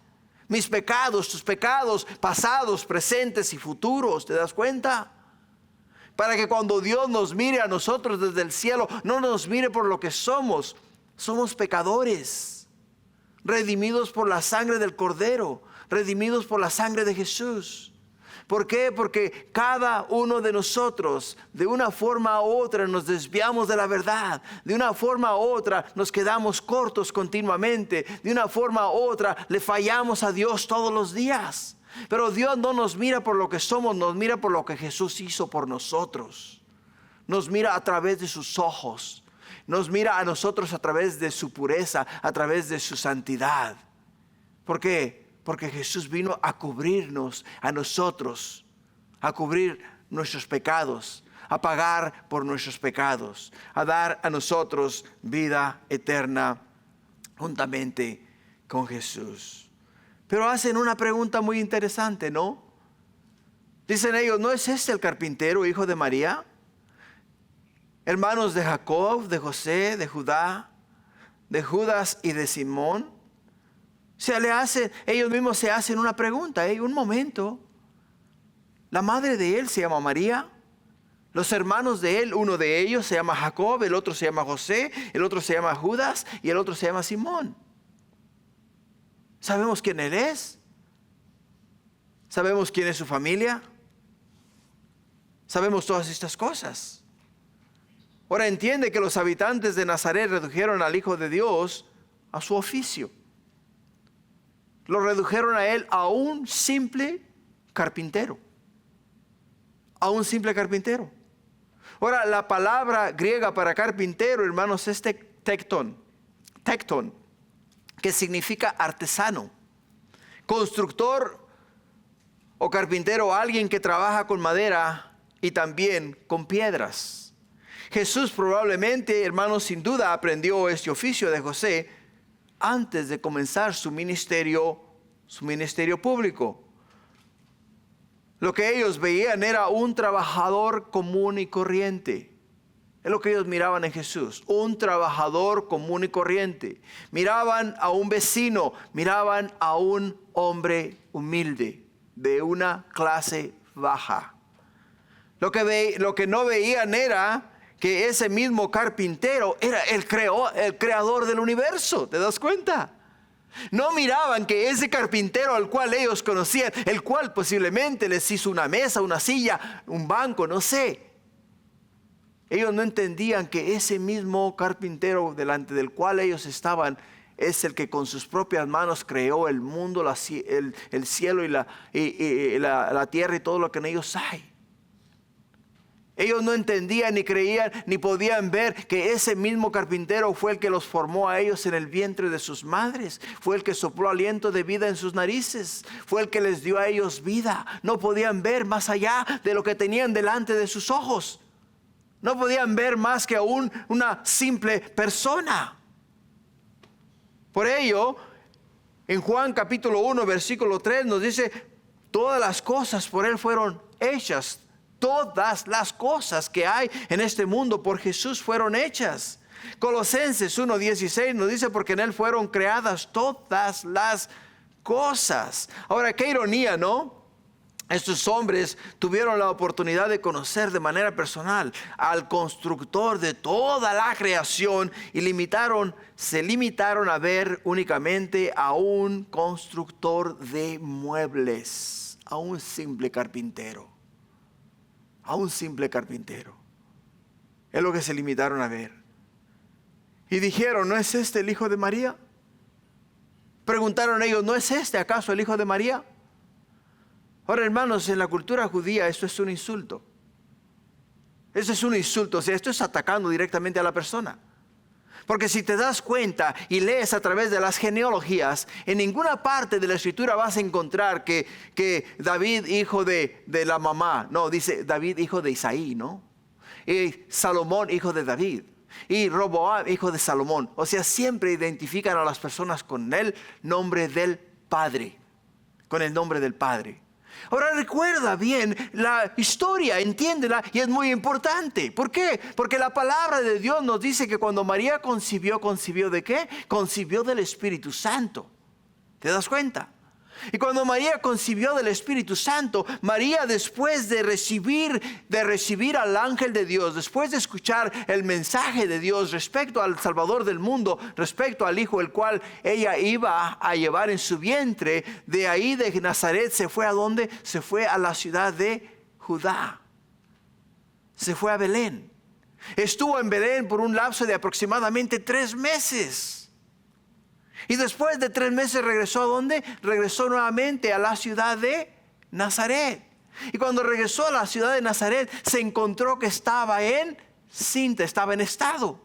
Mis pecados, tus pecados, pasados, presentes y futuros. ¿Te das cuenta? Para que cuando Dios nos mire a nosotros desde el cielo, no nos mire por lo que somos. Somos pecadores, redimidos por la sangre del Cordero, redimidos por la sangre de Jesús. ¿Por qué? Porque cada uno de nosotros, de una forma u otra, nos desviamos de la verdad. De una forma u otra, nos quedamos cortos continuamente. De una forma u otra, le fallamos a Dios todos los días. Pero Dios no nos mira por lo que somos, nos mira por lo que Jesús hizo por nosotros. Nos mira a través de sus ojos. Nos mira a nosotros a través de su pureza, a través de su santidad. ¿Por qué? Porque Jesús vino a cubrirnos a nosotros, a cubrir nuestros pecados, a pagar por nuestros pecados, a dar a nosotros vida eterna juntamente con Jesús. Pero hacen una pregunta muy interesante, ¿no? Dicen ellos, ¿no es este el carpintero, hijo de María? Hermanos de Jacob, de José, de Judá, de Judas y de Simón. Ellos mismos se hacen una pregunta, un momento. La madre de él se llama María. Los hermanos de él, uno de ellos se llama Jacob, el otro se llama José, el otro se llama Judas y el otro se llama Simón. ¿Sabemos quién Él es? ¿Sabemos quién es su familia? Sabemos todas estas cosas. Ahora entiende que los habitantes de Nazaret redujeron al Hijo de Dios a su oficio. Lo redujeron a Él a un simple carpintero. A un simple carpintero. Ahora, la palabra griega para carpintero, hermanos, es tecton, que significa artesano, constructor o carpintero, alguien que trabaja con madera y también con piedras. Jesús probablemente, hermanos, sin duda aprendió este oficio de José antes de comenzar su ministerio público. Lo que ellos veían era un trabajador común y corriente. Es lo que ellos miraban en Jesús, un trabajador común y corriente. Miraban a un vecino, miraban a un hombre humilde, de una clase baja. Lo que no veían era que ese mismo carpintero era el creador del universo. ¿Te das cuenta? No miraban que ese carpintero al cual ellos conocían, el cual posiblemente les hizo una mesa, una silla, un banco, no sé. Ellos no entendían que ese mismo carpintero delante del cual ellos estaban es el que con sus propias manos creó el mundo, el cielo y la tierra y todo lo que en ellos hay. Ellos no entendían, ni creían, ni podían ver que ese mismo carpintero fue el que los formó a ellos en el vientre de sus madres. Fue el que sopló aliento de vida en sus narices. Fue el que les dio a ellos vida. No podían ver más allá de lo que tenían delante de sus ojos. No podían ver más que aún una simple persona. Por ello, en Juan capítulo 1, versículo 3 nos dice, todas las cosas por Él fueron hechas. Todas las cosas que hay en este mundo por Jesús fueron hechas. Colosenses 1:16 nos dice, porque en Él fueron creadas todas las cosas. Ahora, qué ironía, ¿no? Estos hombres tuvieron la oportunidad de conocer de manera personal al constructor de toda la creación y se limitaron a ver únicamente a un constructor de muebles, a un simple carpintero. A un simple carpintero. Es lo que se limitaron a ver. Y dijeron, ¿no es este el hijo de María? Preguntaron ellos, ¿no es este acaso el hijo de María? Ahora, hermanos, en la cultura judía esto es un insulto. Eso es un insulto, o sea, esto es atacando directamente a la persona. Porque si te das cuenta y lees a través de las genealogías, en ninguna parte de la escritura vas a encontrar que David, hijo de la mamá, no, dice David, hijo de Isaí, ¿no? Y Salomón, hijo de David. Y Roboam, hijo de Salomón. O sea, siempre identifican a las personas con el nombre del Padre. Con el nombre del Padre. Ahora recuerda bien la historia, entiéndela, y es muy importante. ¿Por qué? Porque la palabra de Dios nos dice que cuando María concibió, ¿concibió de qué? Concibió del Espíritu Santo. ¿Te das cuenta? Y cuando María concibió del Espíritu Santo, María, después de recibir al ángel de Dios, después de escuchar el mensaje de Dios respecto al Salvador del mundo, respecto al Hijo el cual ella iba a llevar en su vientre, de ahí de Nazaret se fue ¿a dónde? Se fue a la ciudad de Judá. Se fue a Belén. Estuvo en Belén por un lapso de aproximadamente 3 meses. Y después de 3 meses regresó ¿a dónde? Regresó nuevamente a la ciudad de Nazaret. Y cuando regresó a la ciudad de Nazaret, se encontró que estaba en cinta, estaba en estado.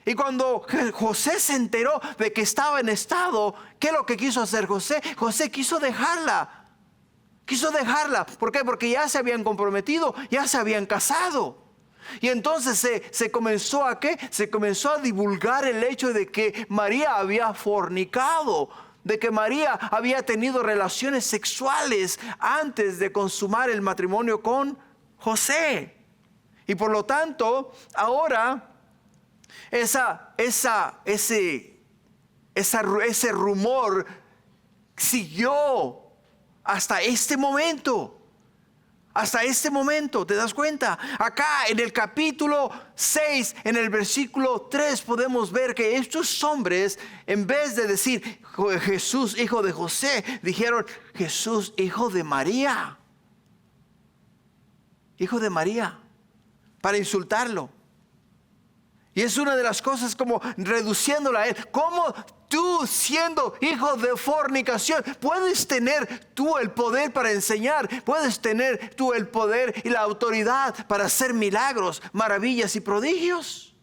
Y cuando José se enteró de que estaba en estado, ¿qué es lo que quiso hacer José? José quiso dejarla. ¿Por qué? Porque ya se habían comprometido, ya se habían casado. Y entonces se comenzó ¿a qué? Se comenzó a divulgar el hecho de que María había fornicado, de que María había tenido relaciones sexuales antes de consumar el matrimonio con José. Y por lo tanto, ahora ese rumor siguió hasta este momento. Hasta este momento, ¿te das cuenta? Acá en el capítulo 6, en el versículo 3, podemos ver que estos hombres, en vez de decir Jesús, hijo de José, dijeron Jesús, hijo de María. Hijo de María, para insultarlo. Y es una de las cosas como reduciéndola a él. ¿Cómo tú, siendo hijo de fornicación, puedes tener tú el poder para enseñar? Puedes tener tú el poder y la autoridad para hacer milagros, maravillas y prodigios.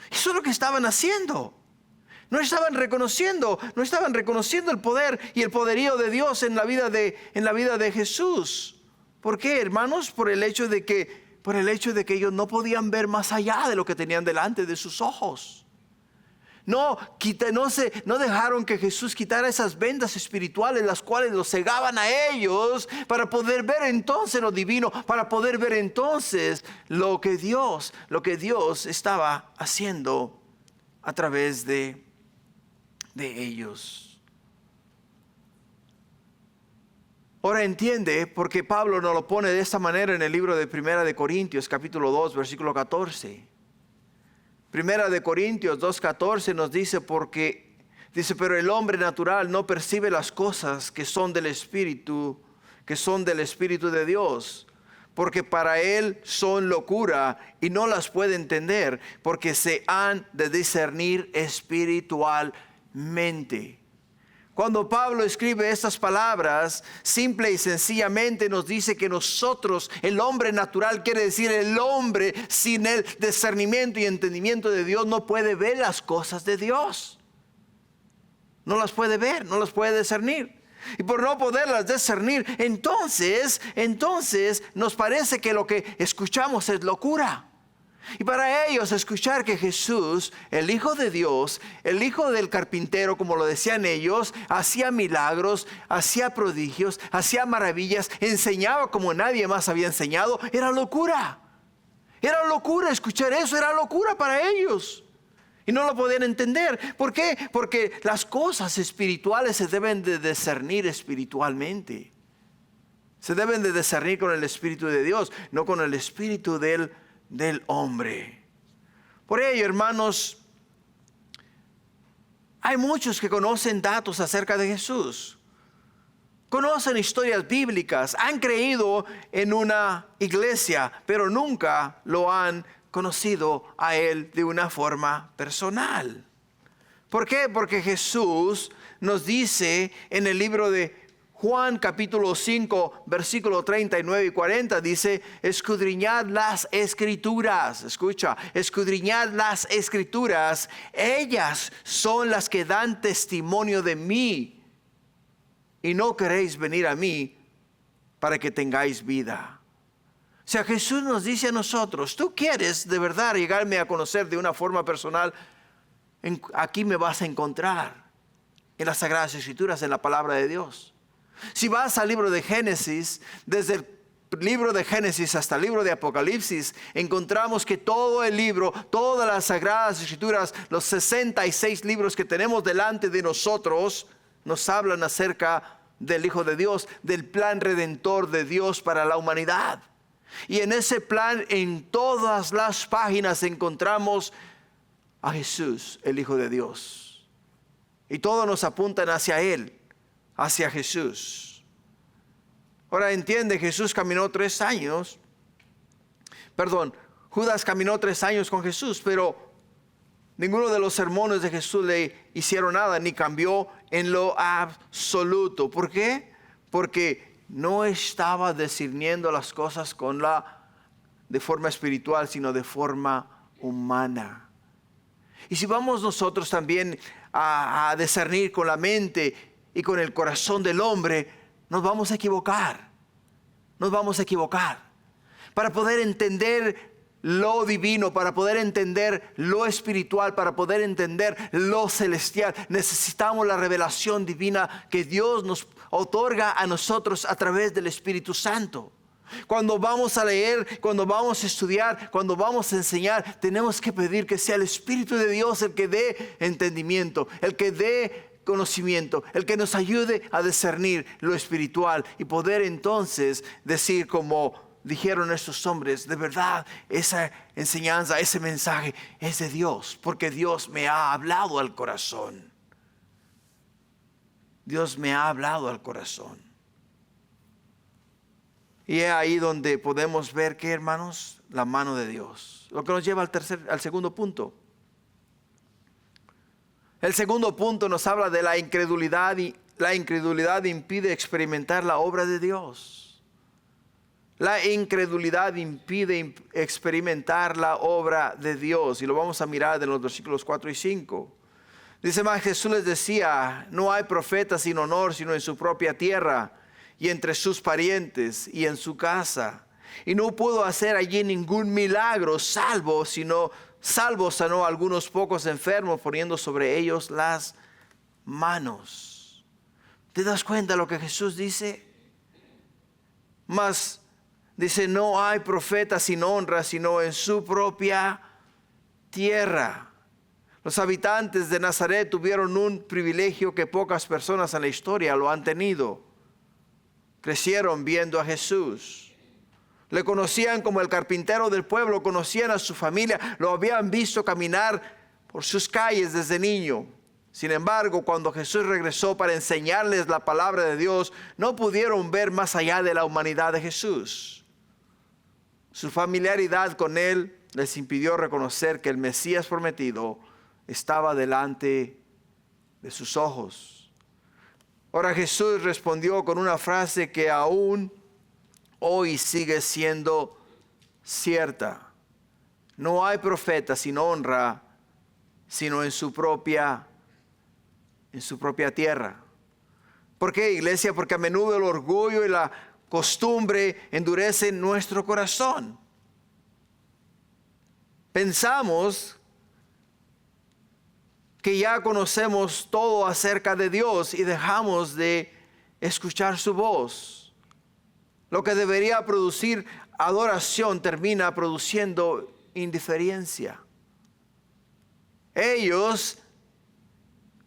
Eso es lo que estaban haciendo. No estaban reconociendo el poder y el poderío de Dios en la vida de Jesús. ¿Por qué, hermanos? Por el hecho de que ellos no podían ver más allá de lo que tenían delante de sus ojos. No dejaron que Jesús quitara esas vendas espirituales, las cuales los cegaban a ellos, para poder ver entonces lo divino, para poder ver entonces lo que Dios estaba haciendo a través de ellos. Ahora entiende, porque Pablo nos lo pone de esta manera en el libro de Primera de Corintios, capítulo 2, versículo 14. Primera de Corintios 2:14 nos dice, pero el hombre natural no percibe las cosas que son del Espíritu de Dios, porque para él son locura y no las puede entender, porque se han de discernir espiritualmente. Cuando Pablo escribe estas palabras, simple y sencillamente nos dice que nosotros, el hombre natural, quiere decir el hombre sin el discernimiento y entendimiento de Dios, no puede ver las cosas de Dios. No las puede ver, no las puede discernir. Y por no poderlas discernir, entonces nos parece que lo que escuchamos es locura. Y para ellos escuchar que Jesús, el Hijo de Dios, el Hijo del carpintero, como lo decían ellos, hacía milagros, hacía prodigios, hacía maravillas, enseñaba como nadie más había enseñado, era locura. Era locura escuchar eso, era locura para ellos. Y no lo podían entender. ¿Por qué? Porque las cosas espirituales se deben de discernir espiritualmente. Se deben de discernir con el Espíritu de Dios, no con el espíritu del hombre. Por ello, hermanos, hay muchos que conocen datos acerca de Jesús, conocen historias bíblicas, han creído en una iglesia, pero nunca lo han conocido a Él de una forma personal. ¿Por qué? Porque Jesús nos dice en el libro de Juan capítulo 5, versículo 39 y 40 dice, escudriñad las escrituras. Escucha, escudriñad las escrituras. Ellas son las que dan testimonio de mí. Y no queréis venir a mí para que tengáis vida. O sea, Jesús nos dice a nosotros, tú quieres de verdad llegarme a conocer de una forma personal, aquí me vas a encontrar en las Sagradas Escrituras, en la palabra de Dios. Si vas al libro de Génesis, desde el libro de Génesis hasta el libro de Apocalipsis, encontramos que todo el libro, todas las Sagradas Escrituras, los 66 libros que tenemos delante de nosotros, nos hablan acerca del Hijo de Dios, del plan redentor de Dios para la humanidad. Y en ese plan, en todas las páginas encontramos a Jesús, el Hijo de Dios. Y todos nos apuntan hacia Él, hacia Jesús. Ahora entiende, Jesús caminó 3 años. Judas caminó 3 años con Jesús, pero ninguno de los sermones de Jesús le hicieron nada, ni cambió en lo absoluto. ¿Por qué? Porque no estaba discerniendo las cosas de forma espiritual, sino de forma humana. Y si vamos nosotros también a discernir con la mente y con el corazón del hombre, nos vamos a equivocar. Nos vamos a equivocar. Para poder entender lo divino, para poder entender lo espiritual, para poder entender lo celestial, necesitamos la revelación divina que Dios nos otorga a nosotros a través del Espíritu Santo. Cuando vamos a leer, cuando vamos a estudiar, cuando vamos a enseñar, tenemos que pedir que sea el Espíritu de Dios el que dé entendimiento, el que dé conocimiento, el que nos ayude a discernir lo espiritual y poder entonces decir como dijeron estos hombres, de verdad esa enseñanza, ese mensaje es de Dios, porque Dios me ha hablado al corazón. Dios me ha hablado al corazón. Y es ahí donde podemos ver que, hermanos, la mano de Dios. Lo que nos lleva al segundo punto. El segundo punto nos habla de la incredulidad, y la incredulidad impide experimentar la obra de Dios. La incredulidad impide experimentar la obra de Dios. Y lo vamos a mirar en los versículos 4 y 5. Dice más, Jesús les decía, no hay profeta sin honor, sino en su propia tierra, y entre sus parientes, y en su casa. Y no pudo hacer allí ningún milagro, salvo sanó a algunos pocos enfermos, poniendo sobre ellos las manos. ¿Te das cuenta lo que Jesús dice? Mas dice, no hay profeta sin honra, sino en su propia tierra. Los habitantes de Nazaret tuvieron un privilegio que pocas personas en la historia lo han tenido. Crecieron viendo a Jesús. Le conocían como el carpintero del pueblo, conocían a su familia, lo habían visto caminar por sus calles desde niño. Sin embargo, cuando Jesús regresó para enseñarles la palabra de Dios, no pudieron ver más allá de la humanidad de Jesús. Su familiaridad con Él les impidió reconocer que el Mesías prometido estaba delante de sus ojos. Ahora Jesús respondió con una frase que aún hoy sigue siendo cierta. No hay profeta sin honra, sino en su propia tierra. ¿Por qué, iglesia? Porque a menudo el orgullo y la costumbre endurecen nuestro corazón. Pensamos que ya conocemos todo acerca de Dios y dejamos de escuchar su voz. Lo que debería producir adoración termina produciendo indiferencia. Ellos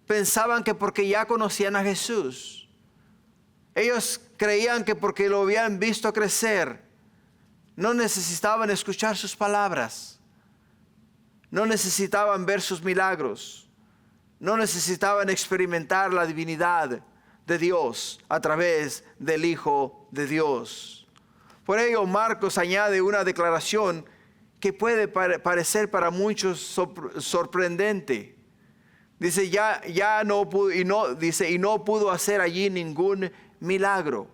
pensaban que porque ya conocían a Jesús, ellos creían que porque lo habían visto crecer, no necesitaban escuchar sus palabras, no necesitaban ver sus milagros, no necesitaban experimentar la divinidad de Dios a través del Hijo de Dios. Por ello, Marcos añade una declaración que puede parecer para muchos sorprendente. Dice, y no pudo hacer allí ningún milagro.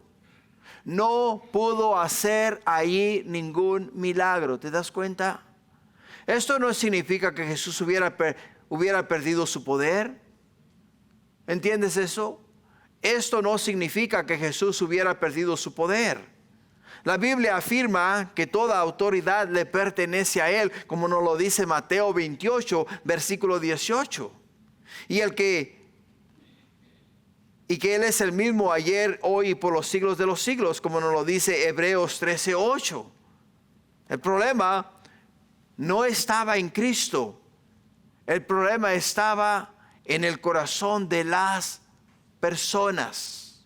No pudo hacer ahí ningún milagro. ¿Te das cuenta? Esto no significa que Jesús hubiera perdido su poder. ¿Entiendes eso? Esto no significa que Jesús hubiera perdido su poder. La Biblia afirma que toda autoridad le pertenece a Él, como nos lo dice Mateo 28, versículo 18. Y que Él es el mismo ayer, hoy y por los siglos de los siglos, como nos lo dice Hebreos 13, 8. El problema no estaba en Cristo. El problema estaba en el corazón de las personas.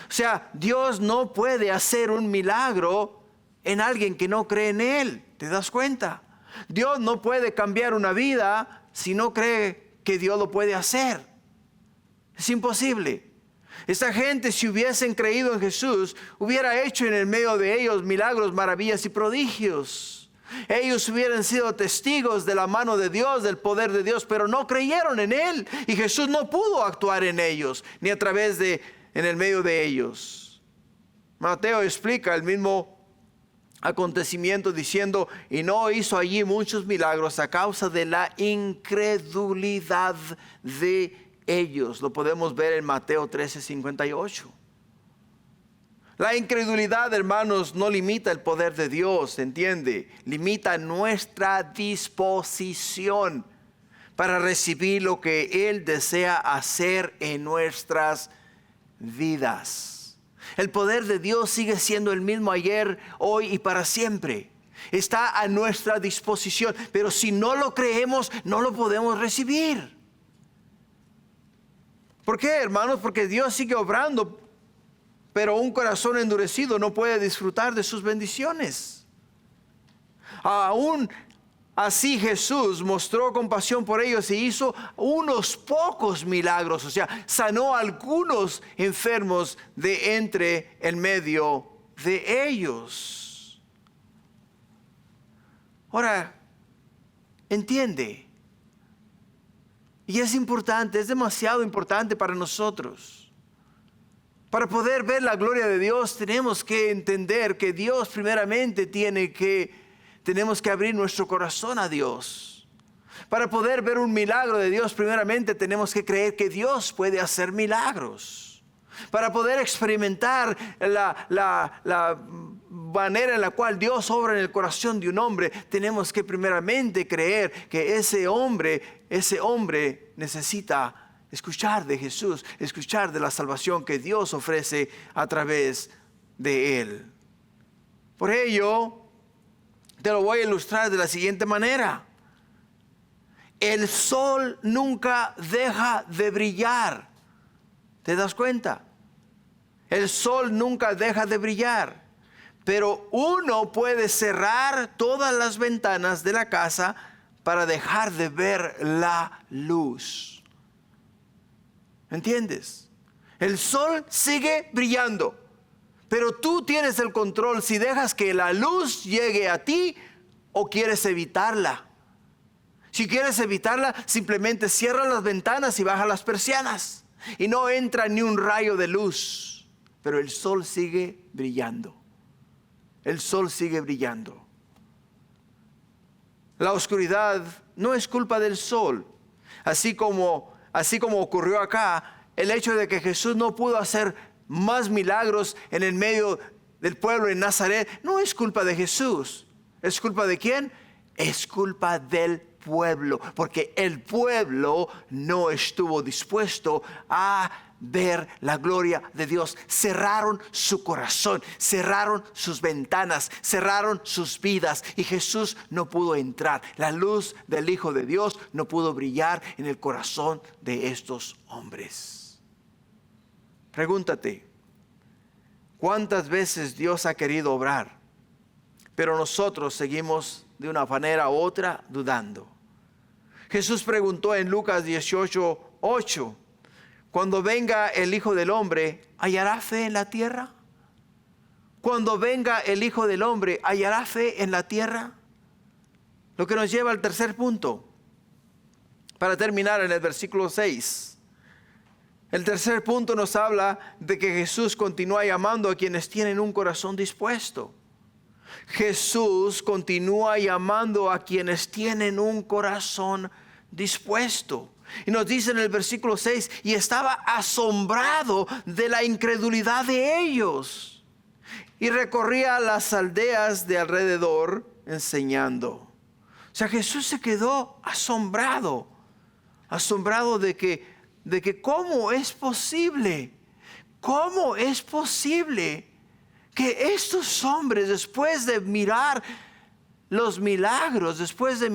O sea, Dios no puede hacer un milagro en alguien que no cree en Él. ¿Te das cuenta? Dios no puede cambiar una vida si no cree que Dios lo puede hacer. Es imposible. Esta gente, si hubiesen creído en Jesús, hubiera hecho en el medio de ellos milagros, maravillas y prodigios. Ellos hubieran sido testigos de la mano de Dios, del poder de Dios, pero no creyeron en Él. Y Jesús no pudo actuar en ellos, ni a través en el medio de ellos. Mateo explica el mismo acontecimiento diciendo, y no hizo allí muchos milagros a causa de la incredulidad de ellos. Lo podemos ver en Mateo 13:58. La incredulidad, hermanos, no limita el poder de Dios, ¿entiende? Limita nuestra disposición para recibir lo que Él desea hacer en nuestras vidas. El poder de Dios sigue siendo el mismo ayer, hoy y para siempre. Está a nuestra disposición, pero si no lo creemos, no lo podemos recibir. ¿Por qué, hermanos? Porque Dios sigue obrando, pero un corazón endurecido no puede disfrutar de sus bendiciones. Aún así Jesús mostró compasión por ellos y hizo unos pocos milagros, o sea, sanó a algunos enfermos de entre el medio de ellos. Ahora, entiende, y es importante, es demasiado importante para nosotros. Para poder ver la gloria de Dios tenemos que entender que Dios primeramente tenemos que abrir nuestro corazón a Dios. Para poder ver un milagro de Dios primeramente tenemos que creer que Dios puede hacer milagros. Para poder experimentar la manera en la cual Dios obra en el corazón de un hombre, tenemos que primeramente creer que ese hombre necesita escuchar de Jesús, escuchar de la salvación que Dios ofrece a través de Él. Por ello, te lo voy a ilustrar de la siguiente manera. El sol nunca deja de brillar. ¿Te das cuenta? El sol nunca deja de brillar. Pero uno puede cerrar todas las ventanas de la casa para dejar de ver la luz. ¿Entiendes? El sol sigue brillando, pero tú tienes el control si dejas que la luz llegue a ti o quieres evitarla. Si quieres evitarla, simplemente cierra las ventanas y baja las persianas y no entra ni un rayo de luz, pero el sol sigue brillando. El sol sigue brillando. La oscuridad no es culpa del sol, así como ocurrió acá, el hecho de que Jesús no pudo hacer más milagros en el medio del pueblo en Nazaret, no es culpa de Jesús. ¿Es culpa de quién? Es culpa del pueblo, porque el pueblo no estuvo dispuesto a ver la gloria de Dios. Cerraron su corazón, cerraron sus ventanas, cerraron sus vidas y Jesús no pudo entrar. La luz del Hijo de Dios no pudo brillar en el corazón de estos hombres. Pregúntate, ¿cuántas veces Dios ha querido obrar, pero nosotros seguimos de una manera u otra dudando? Jesús preguntó en Lucas 18:8, cuando venga el Hijo del Hombre, ¿hallará fe en la tierra? Cuando venga el Hijo del Hombre, ¿hallará fe en la tierra? Lo que nos lleva al tercer punto, para terminar en el versículo 6. El tercer punto nos habla de que Jesús continúa llamando a quienes tienen un corazón dispuesto. Jesús continúa llamando a quienes tienen un corazón dispuesto. Y nos dice en el versículo 6, y estaba asombrado de la incredulidad de ellos. Y recorría las aldeas de alrededor enseñando. O sea, Jesús se quedó asombrado de que cómo es posible que estos hombres, después de mirar los milagros, después de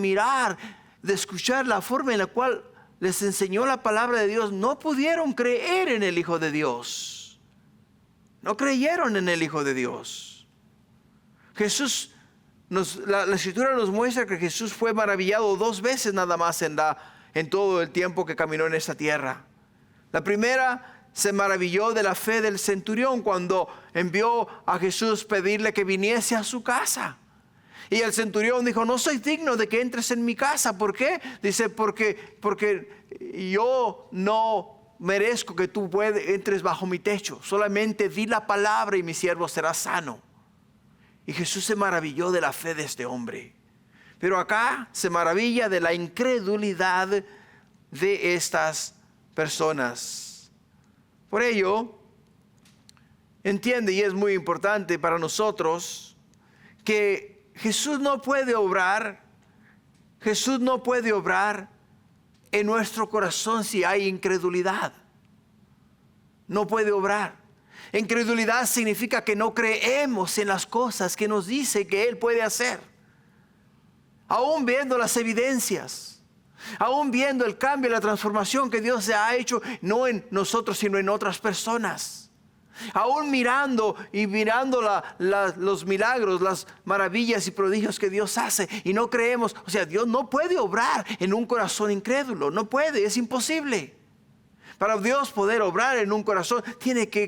escuchar la forma en la cual les enseñó la palabra de Dios, no pudieron creer en el Hijo de Dios. No creyeron en el Hijo de Dios. La Escritura nos muestra que Jesús fue maravillado 2 veces nada más en todo el tiempo que caminó en esta tierra. La primera, se maravilló de la fe del centurión cuando envió a Jesús pedirle que viniese a su casa. Y el centurión dijo, no soy digno de que entres en mi casa. ¿Por qué? Dice, porque yo no merezco que tú entres bajo mi techo. Solamente di la palabra y mi siervo será sano. Y Jesús se maravilló de la fe de este hombre. Pero acá se maravilla de la incredulidad de estas personas. Por ello, entiende, y es muy importante para nosotros, que Jesús no puede obrar en nuestro corazón si hay incredulidad. No puede obrar. Incredulidad significa que no creemos en las cosas que nos dice que Él puede hacer. Aún viendo las evidencias. Aún viendo el cambio y la transformación que Dios ha hecho, no en nosotros, sino en otras personas. Aún mirando los milagros, las maravillas y prodigios que Dios hace, y no creemos. O sea, Dios no puede obrar en un corazón incrédulo. No puede, es imposible. Para Dios poder obrar en un corazón, tienes que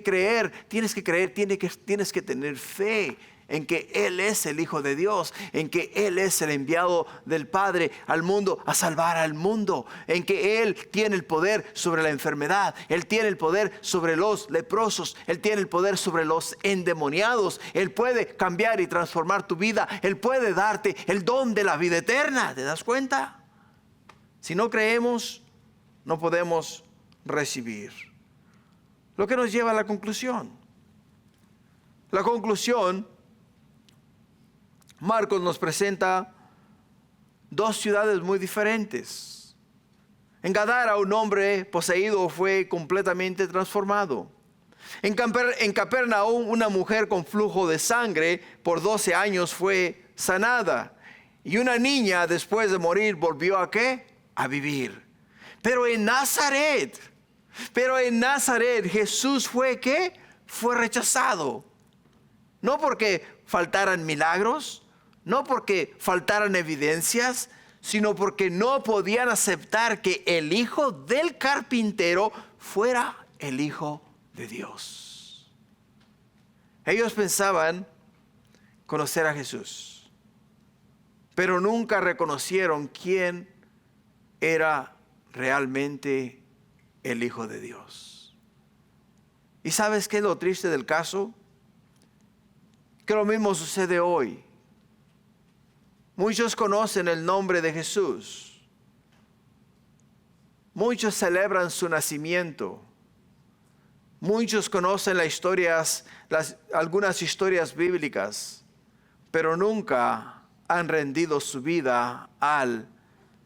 tener fe en que Él es el Hijo de Dios, en que Él es el enviado del Padre al mundo a salvar al mundo, en que Él tiene el poder sobre la enfermedad, Él tiene el poder sobre los leprosos, Él tiene el poder sobre los endemoniados, Él puede cambiar y transformar tu vida, Él puede darte el don de la vida eterna. ¿Te das cuenta? Si no creemos, no podemos recibir. Lo que nos lleva a la conclusión. La conclusión, Marcos nos presenta 2 ciudades muy diferentes. En Gadara, un hombre poseído fue completamente transformado. En Capernaum, una mujer con flujo de sangre por 12 años fue sanada. Y una niña, después de morir, volvió ¿a qué? A vivir. Pero en Nazaret Jesús fue ¿qué? Fue rechazado. No porque faltaran milagros, no porque faltaran evidencias, sino porque no podían aceptar que el hijo del carpintero fuera el Hijo de Dios. Ellos pensaban conocer a Jesús, pero nunca reconocieron quién era realmente el Hijo de Dios. ¿Y sabes qué es lo triste del caso? Que lo mismo sucede hoy. Muchos conocen el nombre de Jesús. Muchos celebran su nacimiento. Muchos conocen algunas historias bíblicas, pero nunca han rendido su vida al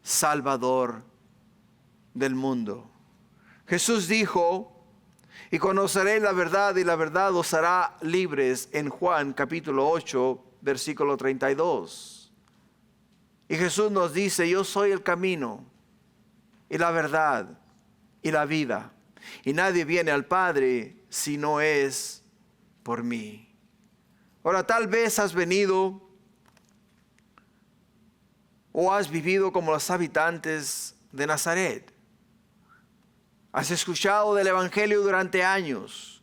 Salvador del mundo. Jesús dijo, y conoceréis la verdad, y la verdad os hará libres, en Juan capítulo 8, versículo 32. Y Jesús nos dice, yo soy el camino, y la verdad, y la vida. Y nadie viene al Padre si no es por mí. Ahora, tal vez has venido o has vivido como los habitantes de Nazaret. Has escuchado del Evangelio durante años.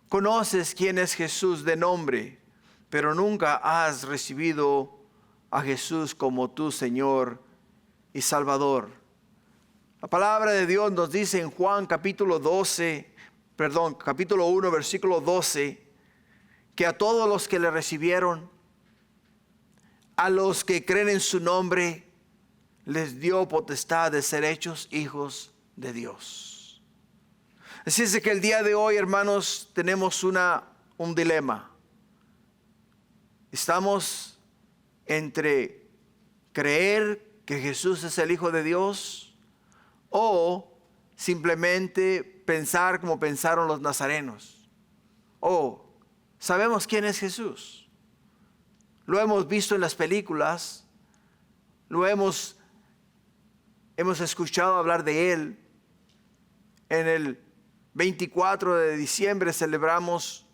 Conoces quién es Jesús de nombre, pero nunca has recibido a Jesús como tu Señor y Salvador. La palabra de Dios nos dice en Juan capítulo 1, versículo 12, que a todos los que le recibieron, a los que creen en su nombre, les dio potestad de ser hechos hijos de Dios. Así es de que el día de hoy, hermanos, tenemos un dilema. Estamos entre creer que Jesús es el Hijo de Dios o simplemente pensar como pensaron los nazarenos. Sabemos quién es Jesús. Lo hemos visto en las películas, hemos escuchado hablar de Él. En el 24 de diciembre celebramos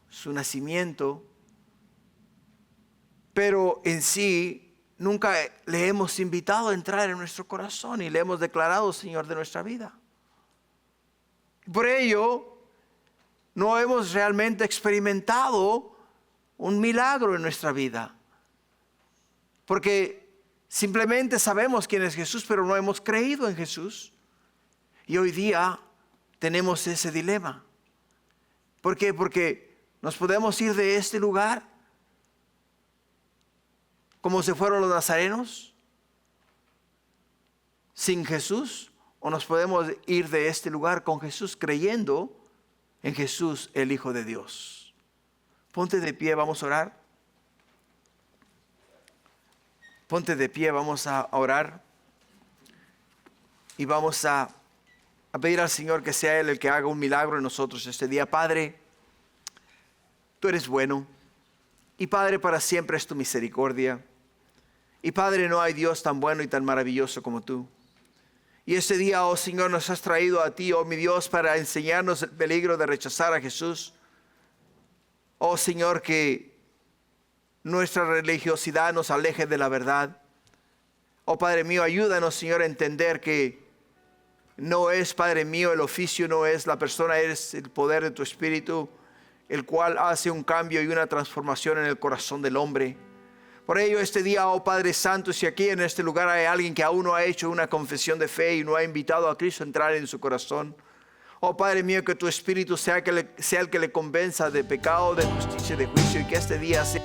su nacimiento, pero en sí nunca le hemos invitado a entrar en nuestro corazón y le hemos declarado Señor de nuestra vida. Por ello, no hemos realmente experimentado un milagro en nuestra vida, porque simplemente sabemos quién es Jesús, pero no hemos creído en Jesús. Y hoy día tenemos ese dilema. ¿Por qué? Porque nos podemos ir de este lugar como se fueron los nazarenos, sin Jesús, o nos podemos ir de este lugar con Jesús, creyendo en Jesús, el Hijo de Dios. Ponte de pie, vamos a orar. Ponte de pie, vamos a orar. Y vamos a pedir al Señor que sea Él el que haga un milagro en nosotros este día. Padre, tú eres bueno. Y Padre, para siempre es tu misericordia. Y Padre, no hay Dios tan bueno y tan maravilloso como tú. Y este día, oh Señor, nos has traído a ti, oh mi Dios, para enseñarnos el peligro de rechazar a Jesús. Oh Señor, que nuestra religiosidad nos aleje de la verdad. Oh Padre mío, ayúdanos, Señor, a entender que no es, Padre mío, el oficio, no es la persona, es el poder de tu Espíritu, el cual hace un cambio y una transformación en el corazón del hombre. Por ello, este día, oh Padre Santo, si aquí en este lugar hay alguien que aún no ha hecho una confesión de fe y no ha invitado a Cristo a entrar en su corazón, oh Padre mío, que tu Espíritu sea el que le convenza de pecado, de justicia y de juicio, y que este día sea